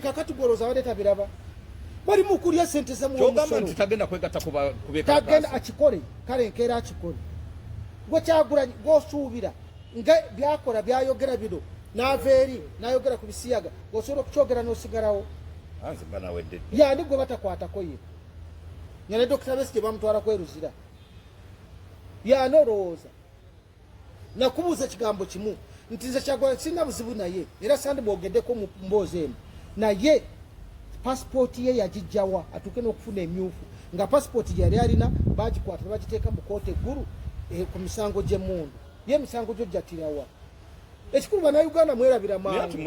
kakati gwolooza baleeta biraba bali mu kulya sente zamukyogamba nti tagenda kwegatta tagenda akikole kale nkeera akikole gwe Kyagulanyi gw'osuubira nga byakola byayogera bino n'ava eri n'ayogera ku bisiyaga osobola okukyogera n'osigalawo yani gwe batakwatako ye nyane Dr. Besigye bamutwala kweruzira yani olowooza nakubuuza ekigambo kimu nti nze Kyagulanyi sirina buzibu naye era sandi bwogeddeko mu mboozi eno naye pasipoti ye yagijjawa atuuke n'okufuna emyufu nga pasipoti gyeyali alina bagikwata nebagiteeka mu koota eggulu ku misango gy'emmundu ye emisango gyo gyatirawa ekikulu bannayuganda mwerabira mangu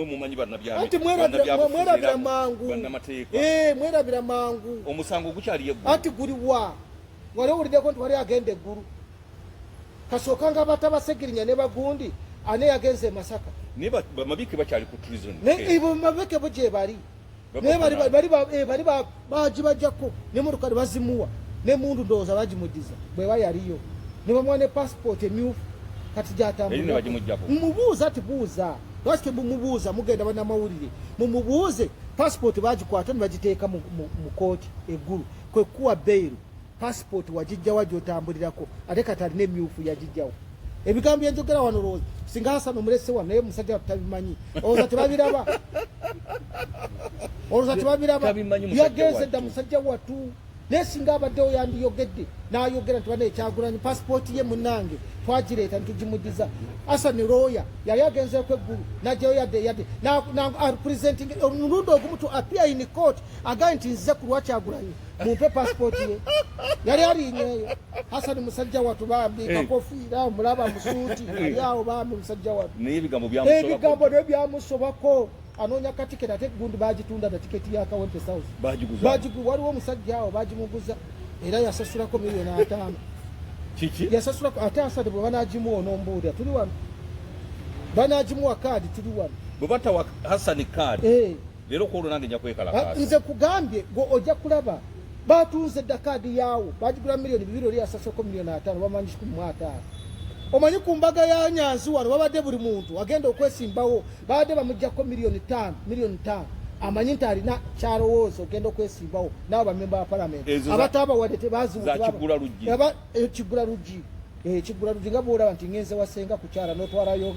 mwerabira mangu omusango gukyali eggulu anti guliwa wali owuliddeko nti wali agenda eggulu kasooka nga batabasegirinya ne bagundi ane yagenze Masaka niba bamabike bakyali ku prison ne ibo mabeke boje bali ne bali bajibajako ne mu rukari bazimuwa ne mundu ndoza bajimudiza bwe bayaliyo ne bamwane passport emyufu kati jatambula mubuza tibuza basike mubuza mugenda bana mawulire mumubuze passport bajikwata ne bagiteeka mu court eggulu kwe kuwa bail passport wajijja wajotambulirako ate katali ne myufu yajijjawo ebigambo yenjogera wano rozi singa Hassan omulese wano naye musajja tutabimanyi oza tebabiraba yageze dda musajja watu nesinga abadde oyandiyogedde n'ayogera nti bane Kyagulanyi passport ye munange twagireeta nitugimudiza Hassan Roya yali agenzeeko eggulu najjayo yadde presenting omulundi ogumu to appear in court agaye nti nzize ku lwa Kyagulanyi mumpe passport ye yali alinyeeyo Hassan musajja watu bambi kakofiira mulaba musuuti yali awo bambi musajja watu n'ebigambo byamusobako anonya katiketi ate gundi bagitunda na tiketi ya Kawempe South bagiguza waliwo musajja awo bagimuguza era yasasulako $5,000,000 kiki yasasulako ate asade bwe banagimuwa onombuulira tuli wano banagimuwa kaadi tuli wano bwe batawa Hassan kaadi leero kuolwo nange nja kwekalakaasa nze kugambye gwe ojja kulaba batunze dda kaadi yaawo bagigula $2,000,000 oli yasasulako $5,000,000 bamanyi 15,000 omanyi ku mbaga ya Nyanzi wano babadde buli muntu agenda okwesimbawo babadde bamuggyako $5,000,000 amanyi nti alina kyalowooza ogenda okwesimbawo nabo bamemba ba palamenti abatabawadde tebaziwakigula luggi ekigula luggi nga bwolaba nti ngenze wasenga kukyala n'otwalayo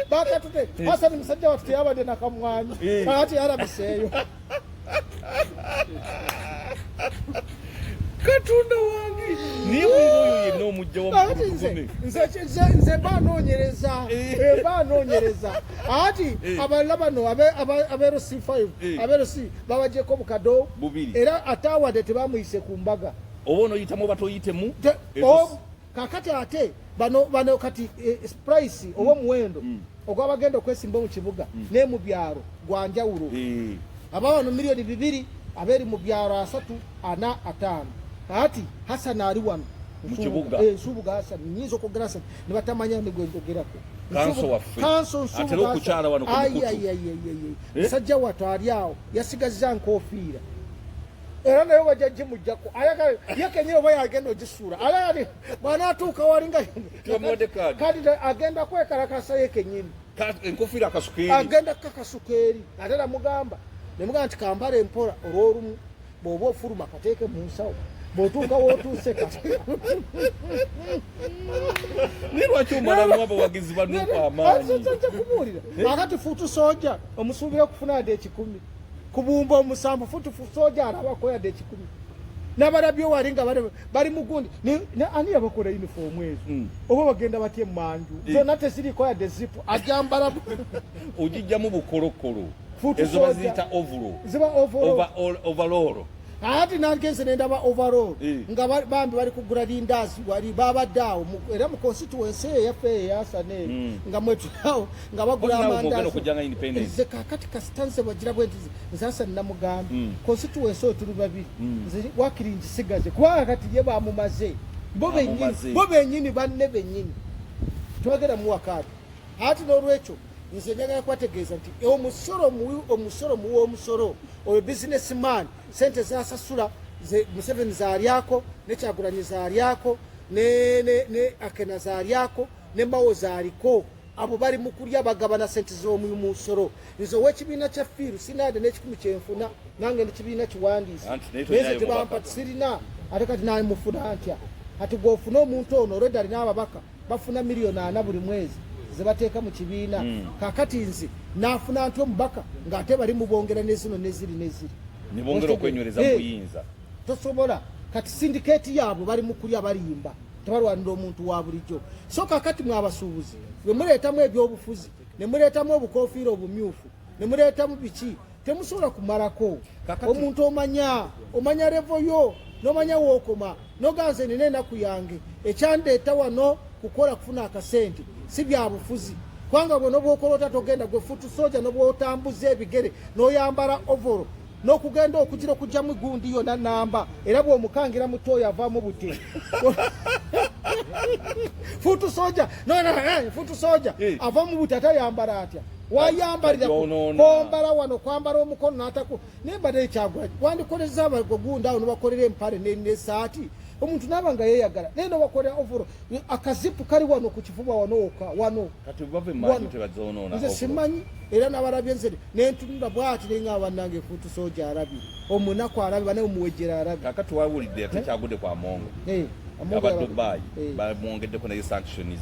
bakatute Hassan musajja watu teyabadde nakamwanyi ati yarabiseeyo Katonda wange niwe oyo yenna omujja w'omugone nze baanoonyereza ati abalala bano abero C5 abero C babajjeko bukado era atawadde tebamuyise ku mbaga oba onoyitamu oba toyitemu kakati ate bano kati price ow'omuwendo ogwabagenda okwesimba mu kibuga ne mu byalo gwanjawulo abawano $2,000,000 aberi mu byalo 3, 4, 5 ati Hassan ali wano mukibuga subuga Hassan nyinzo ko grasa ne batamanya ne gwendogerako kanso atero okukyala wano kumukutu sajja watu ali awo yasigazza nkofiira era nayo bajjaji mujjako ayaka yekenyewe baya agenda ogisura alali bwana atuuka walinga kadi agenda kwekalakasa yekenyini enkofiira akasukeri agenda kakasukeri atera mugamba nti kambale empola olwolumu bw'oba ofuluma kateeke mu nsawo botuka wotuuse kati nilwaki omalamu abawagizi banuuka amaanyi kubuulira akati fuutu soja omusuubira okufuna yadde 10 kubumba omusambu fuutu soja alabako yadde 10 n'abalabyo wali nga bali mugundi ani yabakola uniform ezo oba bagenda batya emanju zonna teziriko yadde zipu ajambala ogijjamu bukolokolo ezo baziyita overall ati nangenze nendaba overall nga bambi bali kugula lindazi wali babaddawo era mu constituency yaffe ya Hassan nga mwetulawo nga bagula amandazi ze kakati kastanze bagira bwenti Hassan namugambi constituency tuli babiri nze wakiringi sigaze kwa kati ye bamumaze bo benyini banne benyini twagera mu wakati ati n'olwekyo nze njagala kwategeeza nti omusoro oyo businessman sente zasasula Museveni zaalyako ne Kyagulanyi zaalyako ne Akena zaalyako ne Mao zaaliko abo bali mu kulya bagabana sente z'omusoro nze w'ekibiina kya fiiru sinaade n'ekikumi kyenfuna nange n'ekibiina kiwandiise neze tebampa sirina ate kati naye mufuna ntya ati gw'ofuna omuntu ono olwedda alina ababaka bafuna $4,000,000 buli mwezi zebateeka mu kibiina kakati nze naafuna ntyo omubaka ng'ate bali mubongera nezino neziri nibongera okwenywereza mu buyinza tosobola kati sindikeeti yaabwe bali mu kulya balimba tebalwanira omuntu wa bulijjo so kakati mwabasuubuzi bwe muleetamu ebyobufuzi ne muleetamu obukofiira obumyufu ne muleetamu biki temusobola kumalako omuntu omanya levo yo n'omanya wookoma noganze nina enaku yange ekyandeeta wano kukola kufuna akasente si bya bufuzi kwanga bwe nobwokolota togenda gwe futu soja nobwotambuza ebigere n'oyambala ovolo n'okugenda okugira okujjamu gundi yonna namba era bw'omukangira muto oyo avaamu bute Futu soja no futu soja ava mu butata yambara atya wayambalira kombala wano kwambala omukono nataku nembade kyagwa wandikoleza abagunda ono bakolera empale ne saati omuntu nabanga yeyagala neno bakolera ovuro akazipu kali wano ku kifuba wano kati bave manyi tebazonona nze simanyi era nabarabye nze nentunda bwati nenga abanange futu soja arabi omunako arabi bane omuwejera arabi kakati wawulidde tekyagude kwa mongo aba Dubai bamwongeddeko naye sanctions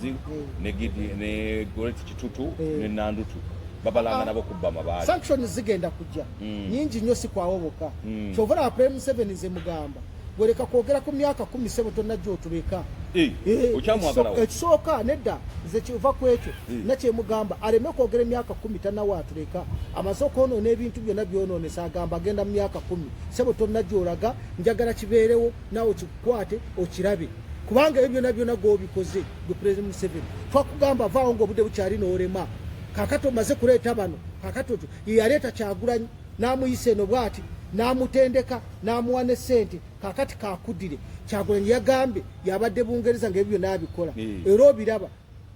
ne Goreti Kitutu ne Nandutu babalanga nabo kubba mabaali sanctions zigenda kujja nyingi nnyo si kwawoboka kyovula Prime 7 ze mugamba goleka kwogera ku myaka 17 tonajjo otuleka okyamwagalawo ekisooka nedda ze kiva kwekyo nakye mugamba aleme kwogera myaka 15 nawe atuleka amasoko ono n'ebintu byonna byononesa agamba agenda mu myaka 10 sebo tonajjo olaga njagala kibeerewo nawe kikwate okirabe kubanga ebyo nabyo nago bikoze the President 7 twakugamba vaawo ng'obudde bukyali n'olema kakato maze kuleeta bano kakato yaleta Kyagulanyi namuyise no bwati namutendeka namuwane sente kakati kakudire Kyagulanyi yagambe yabadde bungereza ng'ebyo nabikola era obiraba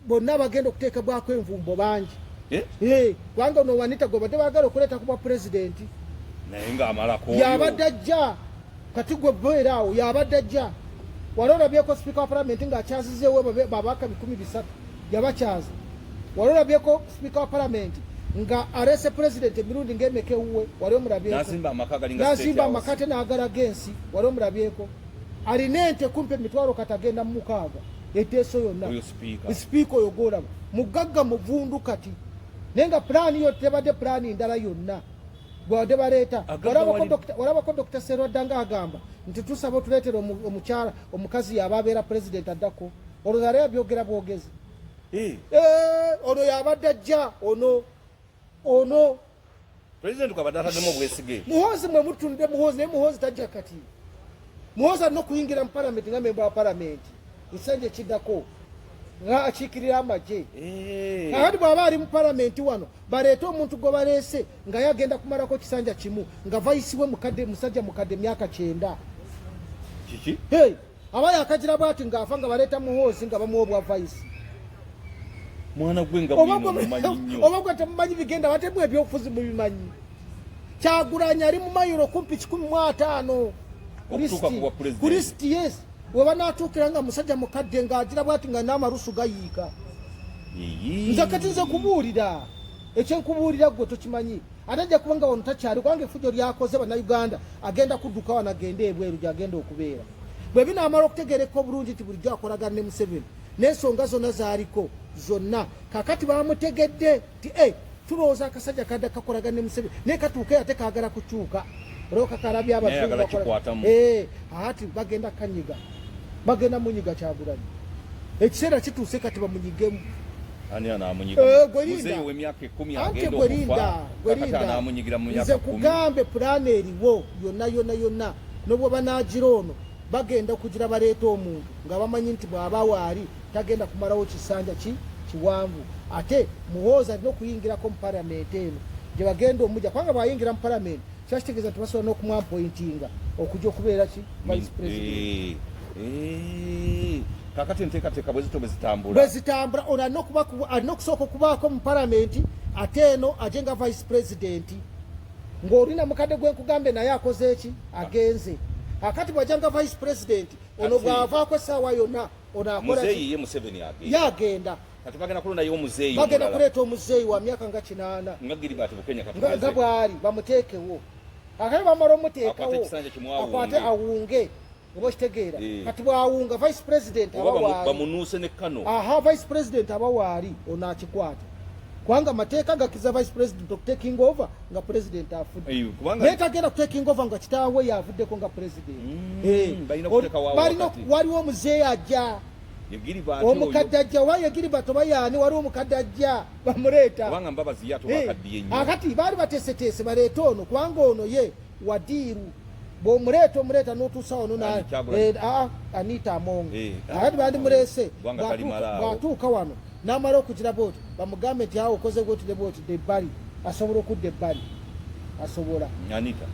bonna bagenda okuteeka bwako envumbo bangi kwanga no wanita go badde bagala okuleeta kuba president naye ng'amalako yabadde ajja kati gwe bwerawo yabadde ajja walora byeko speaker wa parliament ng'akyazizeewo babaka 13 yabakyaza walora byeko speaker wa parliament nga arese president emirundi ng'emeke uwe wali omulabyeko nasimba amaka galinga state nasimba amakate n'agala gensi wali omulabyeko alina ente kumpe emitwalo katagenda mu mukaaga eteeso yonna speaker oyo gw'olaba mugagga muvundu kati naye nga pulaani yo tebadde pulaani ndala yonna bwadde baleeta walabako Dr. Serwadda ng'agamba nti tusaba tuleetera omukyala omukazi yaba abeera president addako olwo zale yabyogera bwogezi ono yabadde ajja ono president kwabadde atademu obwesige muhoozi mwe mutunde muhoozi naye muhoozi tajja kati muhoozi alina okuyingira mu palamenti nga memba wa palamenti nsanje kiddako nga akiikirira amagye kakati bw'aba ali mu palamenti wano baleete omuntu gwe baleese nga yagenda kumalako kisanja kimu nga vayisiwe musajja mukadde myaka 9 kiki aba yakagira bwati ng'afa nga baleeta muhoozi nga bamuwa obwa vayisi mwana gwe nga mumanyi nnyo oba gwe temumanyi bigenda batemu ebyobufuzi mubimanyi Kyagulanyi ali mu mayiro kumpi 15 ku lisiti yes we banatuukira nga musajja mukadde ng'agira bwati nga n'amarusu gayiika nze kati nze kubuulira ekyenkubuulira gwe tokimanyi ate ajja kuba nga wano takyali kubanga efujjo lyakoze bannayuganda agenda kudduka wano agenda ebweru gyagenda okubeera bwe binaamala okutegereka obulungi nti bulijjo akolagana ne Museveni n'ensonga zonna zaaliko zonna kakati bamutegedde nti tulowooza akasajja kadde kakolagana ne Museveni naye katuuke ate kaagala kukyuka olwo kakalabya abazungu ati bagenda kanyiga bagenda munyiga Kyagulanyi ekiseera kituuse kati bamunyigemu ani anamunyiga muzeeyi w'emyaka 10 agenda okufa kakati anamunyigira mu myaka 10 nze kugambe pulaani eriwo yonna n'obwo banaagira ono bagenda okugira baleeta omuntu nga bamanyi nti bw'aba waali tagenda kumalawo kisanja kiwanvu ate muhoozi alina okuyingirako mu palamenti eno gye bagenda omujja kubanga bw'ayingira mu palamenti kyakitegeeza nti basobola n'okumwampointinga okujja okubeera ki vice president kakati enteekateeka bwe zitambula ono alina okusooka okubaako mu palamenti ate eno aje nga vice president ng'olina mukadde gwenkugambe naye akoze eki agenze akati bwajanga vice president ono bw'avaako essaawa yonna ono akola muzeeyi Museveni yagenda kati bagenda kulondayo omuzeeyi bagenda kuleeta omuzeeyi wa myaka nga 8 nga Gilbert Bukenya nga bw'ali bamuteekewo akati bamala omuteekawo akwate awunge oba kitegeera kati bw'awunga vice president aba waali bamunuuse ne Kano vice president aba waali ono akikwata kubanga amateeka gakiza vice president okutaking over nga president afudde naye tagenda kutaking over nga kitaawe yavuddeko nga president waliwo omuzeeyi ajja omukadde ajja waye Gilbert oba yaani waliwo omukadde ajja bamuleeta akati baali bateeseteese baleeta ono kubanga ono ye wadiiru bw'omuleeta n'otuusa wano Anita Among akati bandimuleese bw'atuuka wano n'amala okugira booti bamugambe nti awo okoze bwoti ne bwoti debbali asobola okudda ebbali asobola Anita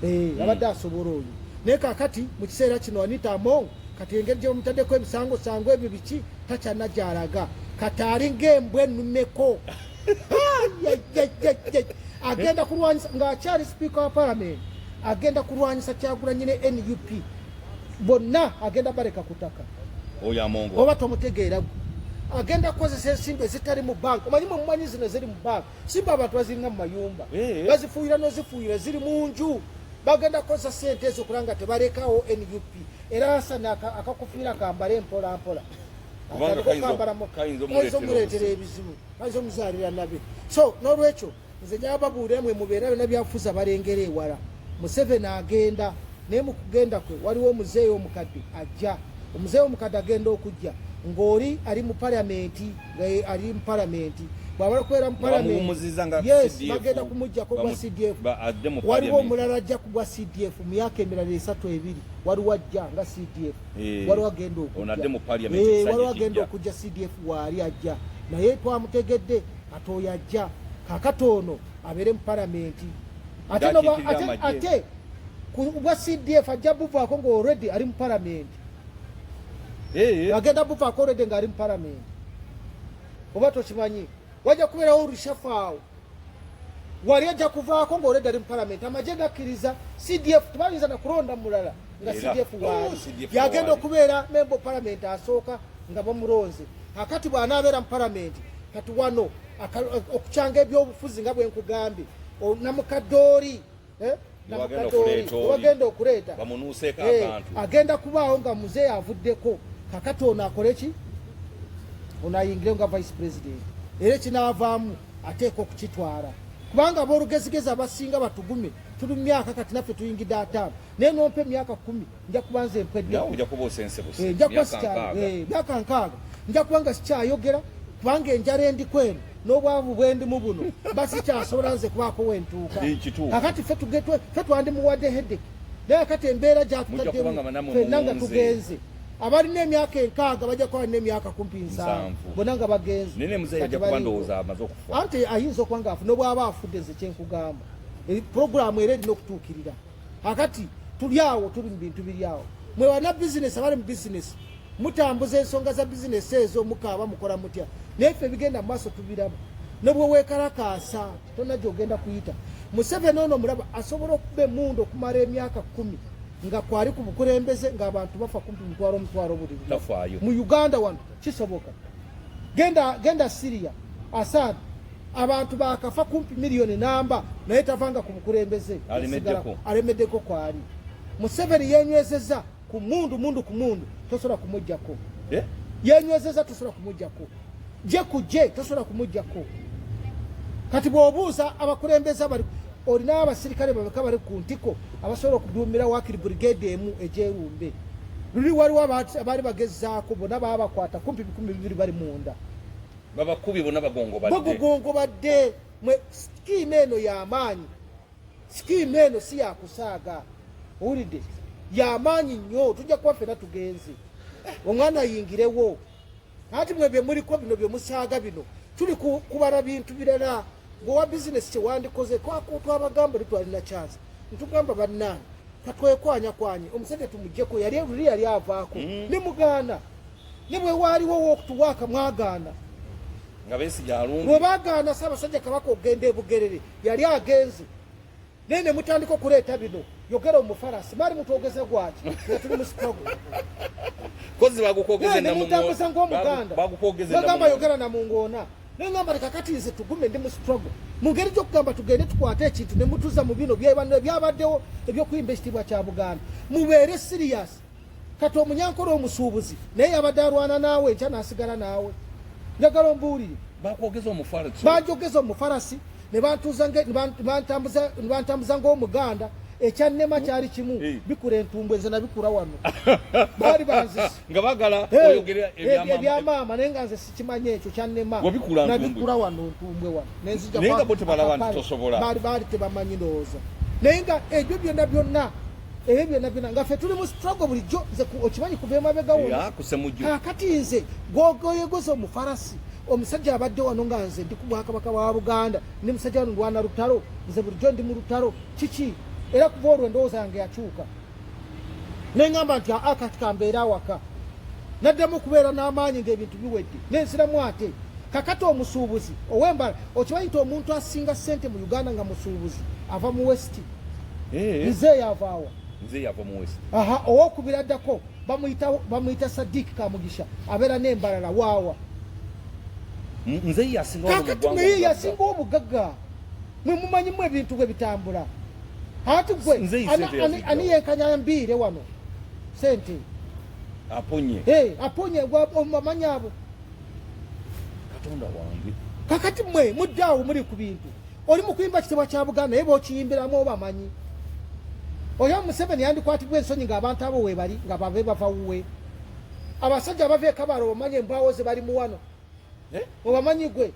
abadde asobola oyo naye kakati mu kiseera kino Anita Among kati engeri gye mutaddeko ebisango sango ebyo biki takyannajalaga kati alinga embwa ennumeko agenda kulwanyisa ng'akyali speaker wa parliament agenda kulwanyisa Kyagulanyi ne NUP bonna agenda baleka kutaka oyo amongo oba tomutegeera agenda kukozesa ensimbi ezitali mu bank omanyi mumanyi zino ziri mu bank simba abantu baziringa mu mayumba bazifuuyira nozifuuyira ziri mu nju bagenda kukozesa sente ezo kulanga tebalekawo NUP era asana akakufiira kambale mpola mpola kayinza muleetera ebizibu kayinza omuzaalira nabe so n'olwekyo nze nyababuulira mwe mubeera byonna byafuza balengera ewala Museveni agenda naye mu kugenda kwe waliwo omuzeeyi omukadde ajja omuzeeyi omukadde agenda okujja ng'oli ali mu palamenti ali mu palamenti bw'amala kubeera mu palamenti yes bagenda kumuggyako gwa CDF waliwo omulala ajja ku gwa CDF mu myaka emirala 3-2 waliwo ajja nga CDF waliwo agenda okujja waliwo agenda okujja CDF waali ajja naye twamutegedde ate oyo ajja kakatono abeere mu palamenti ate kubwa CDF ajja buvaako nga already ali mu palamenti agenda buvaako already nga ali mu palamenti oba tokimanyi wajja kubeerawo orishafaawo wali ajja kuvaako nga already ali mu palamenti amagye gakkiriza CDF tebayinza nakulonda mulala nga CDF waali yagenda okubeera member palamenti asooka nga bamulonze akati bw'anaabeera mu palamenti kati wano okukyanga ebyobufuzi nga bwe nkugambye namukaddooli wagenda okuleeta agenda kubaawo nga muzeeyi avuddeko kakati ono akole ki ono ayingire nga vice president era ekinaavaamu ateeka okukitwala kubanga aboolugezigezi abasinga batugume tuli mu myaka kati naffe tuyingidde 5 naye nompa emyaka 10 nja kuba nze myaka 6 nja kuba nga sikyayogera kubanga enjala endikweno n'obwavu bwendimu buno basikyasobola nze kubaako wentuuka kakati ffe twandimuwadde headache naye kati embeera gyatutaddemu ffenna nga tugenze abalina emyaka 6 bajja kuba balina emyaka 17 bonna nga bagenze anti ayinza okuba nga afudde n'obwaba afudde nze kyenkugamba puroguramu era erina okutuukirira akati tuli awo tuli mu bintu biri awo mwe wana bizinesi abali mu bizinesi mutambuza ensonga za bizinesi ezo mukaaba mukola mutya naye ffe bigenda mu maaso tubiraba ne bwe weekalakaasa tonna gy'ogenda kuyita Museveni ono mulaba asobola okuba emundu okumala emyaka 10 nga kwali ku bukulembeze ng'abantu bafa kumpi mutwalo buli mu Uganda wano kisoboka genda Syria Assad abantu bakafa kumpi miliyoni namba naye tavanga ku bukulembeze alemeddeko kwali Museveni yenywezeza ku mundu tosobola kumuggyako yenywezeza tosobola kumuggyako je tosobola kumuggyako kati bw'obuuza abakulembeze abali olina abasirikale babeka bali ku ntiko abasobola okuduumira wakiri brigade emu egyerumbe luli waliwo abaali bagezaako bonna baba bakwata kumpi 200 bali munda babakubi bonna bagongobadde sikimu eno y'amaanyi sikimu eno si yakusaaga owulidde y'amaanyi nnyo tujja kuba ffena tugenze omwana ayingirewo ati mwe bye muliko bino bye musaaga bino tuli kubala bintu birala ng'owa bizinesi kyewandikoze twabagamba litwalina chance ntugamba bannange katwekwanya omusajja tumuggyeko yali avaako ne mugaana ne bwe waaliwo w'okutuwaaka mwagaana bwebagaana Ssaabasajja Kabaka okugenda ebugerere yali agenze naye ne mutandika okuleeta bino yogera omufarasi maali mutwogeza gwaki nga tuli mu struggle ne mutambuza ng'omuganda bagamba yogera na mungoona naye ngamba lekakati nze tugume ndi mu struggle mu ngeri gy'okugamba tugende tukwate ekintu ne mutuza mu bino byabaddewo ebyokuyimba ekitiibwa kya Buganda mubeere serious kati omunyankole omusuubuzi naye yabadde alwana naawe enkya n'asigala naawe njagala ombuulire banjogeza omufarasi ne bantambuza ng'omuganda ekyannema kyali kimu bikula entumbwe nze nabikula wano baali banzisi nga bagala oyogera ebyamaama naye nga nze sikimanya ekyo kyannema nabikula wano ntumbwe wano naye nga bo tebalaba nti tosobola baali tebamanyi ndowooza naye nga ebyo byonna nga ffe tuli mu struggle bulijjo nze okimanyi kuva emabega wona kakati nze goyegoza omufarasi omusajja abadde wano nga nze ndi ku Bwakabaka bwa Buganda ne musajja wano ndwana lutalo nze bulijjo ndi mu lutalo kiki era kuva olwo endowooza yange yakyuka nengamba nti akati kambeera waka naddamu kubeera n'amaanyi ng'ebintu biwedde nensiramu ate kakati omusuubuzi ow'embala okimanyi nti omuntu asinga ssente mu Uganda nga musuubuzi ava mu West. Nze yavaawa aha owokubira ddako bamuyita Sadiq Kamugisha abeera n'embalala waawa kakati mwe yasinga obugagga mwe mumanyimu ebintu bwe bitambula ati gwe ani yenkanya mbiire wano sente aponye omumanyi abo Katonda wange kakati mwe muddaawo muri ku bintu oli mu kuyimba kitebwa kya Buganda naye bookiyimbiramu obamanyi oyo Museveni yandikwatibwa ensonyi ng'abantu abo weebali nga bave bava wuwe abasajja abava e Kabale obamanyi embwawo ze bali mu wano obamanyi gwe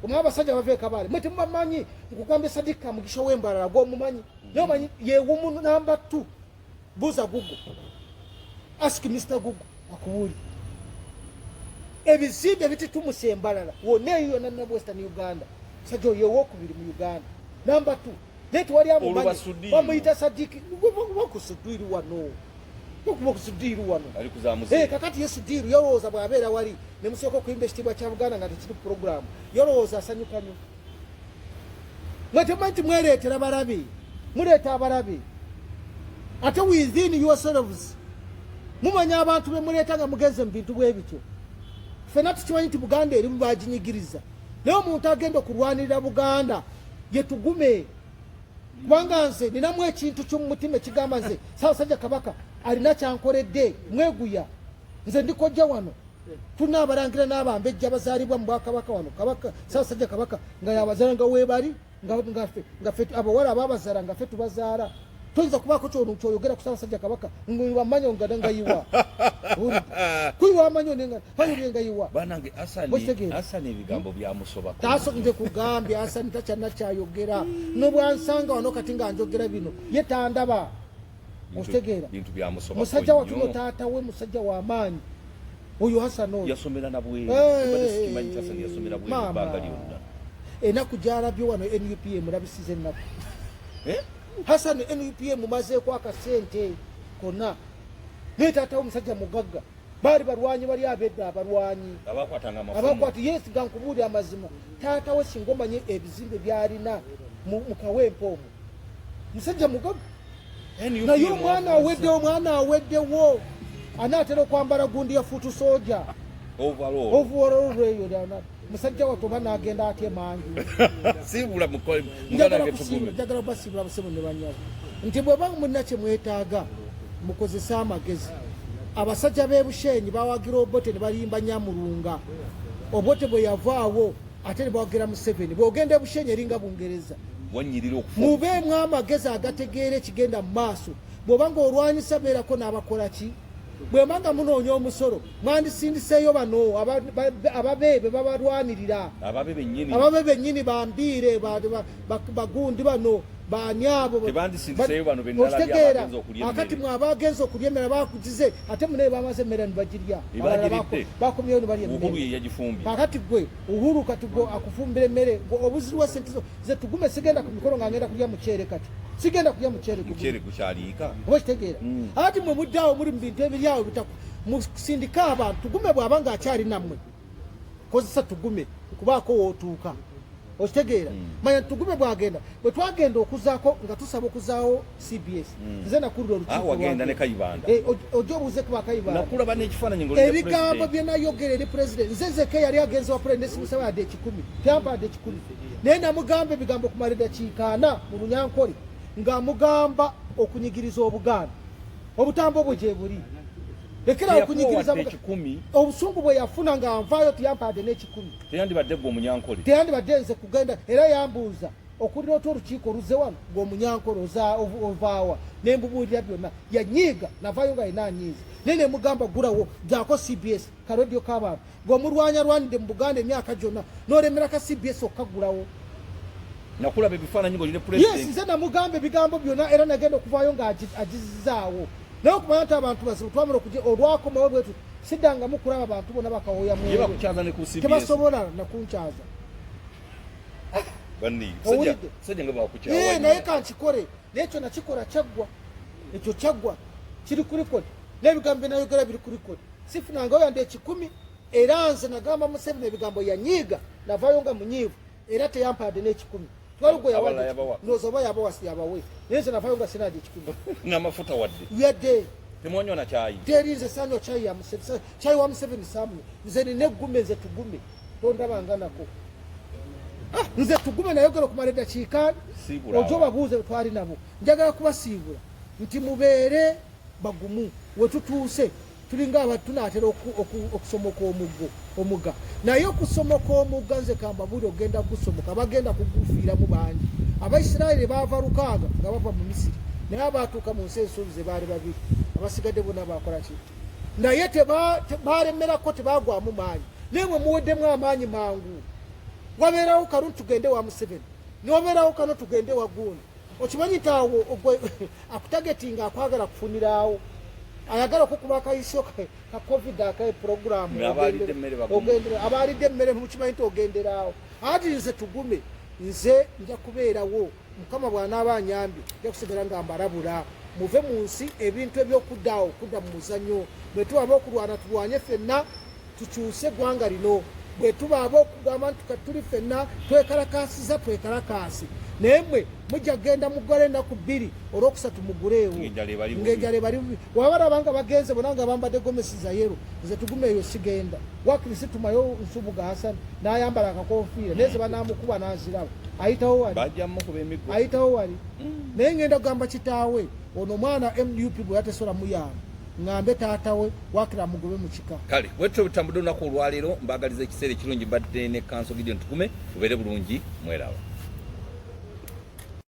omwe abasajja bava e Kabale mwe temubamanyi nkugambye Sadiq Kamugisha w'embalala gw'omumanyi naye omanyi yeewumu namba 2 buuza Google ask Mr. Google akubuuli ebizimbe bititumusa embalala wonna eyo yonna na Western Uganda sajja oyo owokubiri mu Uganda namba 2 naye tewali amumanyi bamuyita Sadiq bakusudiru wano kakati yesudiru yolowooza bw'abeera wali ne musooka okuyimba ekitiibwa kya Buganda nga tekiri puroguramu yolowooza asanyuka nnyo mwe temumanyi nti mwereetera balabe muleeta abalabe ate within yourselves mumanya abantu be muleeta nga mugenze mu bintu bwe bityo ffenna tukimanyi nti Buganda erimu baginyigiriza naye omuntu agenda okulwanirira Buganda yetugume kubanga nze ninamu ekintu ky'omumutima ekigamba nze Ssaabasajja Kabaka alina kyankoledde mweguya nze ndikojja wano tunaabalangira n'abambejja abazaalibwa mu Bwakabaka wano Kabaka Ssaabasajja Kabaka nga yabazaala nga weebali nga ffe abawala ababazaala nga ffe tubazaala toyinza kubaako kyoyogera ku Ssaabasajja Kabaka ngamanyo nga yiwa kuyiwa amanyo nga yiwa banange Asani ebigambo byamusobako nze kugambye Asani takyanakyayogera nobwansanga wano kati nga njogera bino ye tandaba okitegeera musajja watuno taata we musajja w'amaanyi oyo Hassan oyo yasomera nabwe enaku gyalabye wano NUPM labisize ennaku Hassan NUPM mazeeko akasente konna naye taatawo omusajja mugagga baali balwanyi bali abedda abalwanyi abakwata yes gankubuulira amazima taatawe singa omanye ebizimbe byalina mu kawempe omwo musajja mugagga naye omwana aweddewo anaatera okwambala gundi ya futu soja overall eyo musajja watoba n'agenda atye manju njagala basiibula basebo ne banyabo nti bweba mulina kye mwetaaga mukozese amagezi abasajja b'e Bushenyi bawagira Obote ne balimba Nyamulunga Obote bwe yavaawo ate ne bawagira Museveni bw'ogenda e Bushenyi eringa Bungereza mubeemu amagezi agategeera ekigenda mu maaso bw'obanga olwanyisa beerako n'abakola ki bwemanga munoonya omusolo mwandisindiseeyo bano ababeebe babalwanirira ababe bennyini bambiire bagundi bano baanyabo okitegeera akati mwabagenza okulya emmere bakugize ate munaye bamaze emmere nibagirya bakomyeyo nibalya akati gwe Uhuru kati gwe akufumbira emmere obuziruwa sente ze tugume sigenda ku mikolo nga ngenda kulya muceere kati sigenda kulya muceere gukyaliika oba kitegeera ati mwe muddaawo muri mu bintu ebiryawo musindika abantu tugume bw'aba nga akyali nammwe kozesa tugume kubaako wootuuka okitegeera manya tugume bwagenda bwe twagenda okuzaako nga tusaba okuzaawo CBS nze nakulira olukiiko ojja obuuze ku bakayibanda ebigambo bye nayogera eri pulezidenti nze nzeke yali agenze wa pulezidenti musaba yadde 10 tyampadde 10 naye namugamba ebigambo kumala eddakiika 4 mu Bunyankole ng'amugamba okunyigiriza Obuganda obutambo bwe gye buli lekera okunyigiriza obusungu bwe yafuna ng'anvaayo tiyampadde n'ekikumi teyandibadde gwe Omunyankole teyandibadde nze kugenda era yambuuza okulira oti olukiiko luze wano ng'Omunyankole ovaawa nembubuulira byonna yanyiiga navaayo nga yenanyiiza naye nemugamba gulawo gyako CBS karedio k'abantu ng'omulwanyalwanidde mu Buganda emyaka gyonna n'olemera ka CBS okagulawo nakulaba ebifaananyi ng'olina pulezidenti yes nze namugamba ebigambo byonna era nagenda okuvaayo ng'agizizaawo naye okumanya nti abantu bazibu twamala okuja olwakomawo bwetu siddangamu kulaba abantu bonna bakawooya tebasobola nakunkyaza naye kankikole naye ekyo nakikola kyaggwa ekyo kyaggwa kiri ku record n'ebigambo nayogera biri ku record sifunanga oyande 10 era nze nagamba Museveni ebigambo yanyiga navayo nga munyivu era teyampadde ne 10 twalugo yawa nozo bayaba wasi yabawe nze navayo nga sinadi 10 n'amafuta wadde yadde temwonyo na chai terize sanyo chai ya Museveni chai wa Museveni samu nze ne gume nze tugume tonda banganako nze tugume nayogera ku maleda chika ojo babuze twali nabo njagala kubasibula nti mubeere bagumu wetutuuse tulinga abantu tunatera okusomoka omuga naye okusomoka omuga nze kamba buli ogenda kusomoka bagenda kugufiira mu bangi Abaisiraeli bava Lukaaga nga bava mu Misiri naye abatuuka mu nsi ensuubize baali babiri abasigadde bonna bakola ki naye baalemerako tebagwamu maanyi naye mwe muweddemu amaanyi mangu wabeerawo kanu tugende wa Museveni niwabeerawo kano tugende wa Gundi okimanyi nti awo akutagetinga akwagala kufuniraawo ayagala okukuba akayiso ka covid akaye program abalidde emmere mukimanyi nti ogenderaawo ati nze tugume nze nja kubeerawo Mukama bw'anaaba anyambye nja kusigala nga mbalabula muve mu nsi ebintu eby'okuddaawo okudda mu muzannyo bwe tubaaba okulwana tulwanye ffenna tukyuse eggwanga lino bwe tubaaba okugamba nti tuli ffenna twekalakaasiza twekalakaasi naye mmwe mujja genda mugole ennaku 2 olwokusatu muguleewo ng'enjala bali wabalabanga bagenze bona nga bambadde gomesi za yero nze tugume eyo sigenda wakirisi tumayo Nsubuga Hassan n'ayambala akakofiira neze banaamukuba n'aziraba ayitawo wali naye ngenda kugamba kitaawe ono mwana MUP bwe yatesola muyamba ngambe taatawe wakira mugobe mu kika kale wetwe butambudde olunaku olwaleero mbagaliza ekiseera ekirungi badde ne Council Gideon Tugume tubeere bulungi mwerawo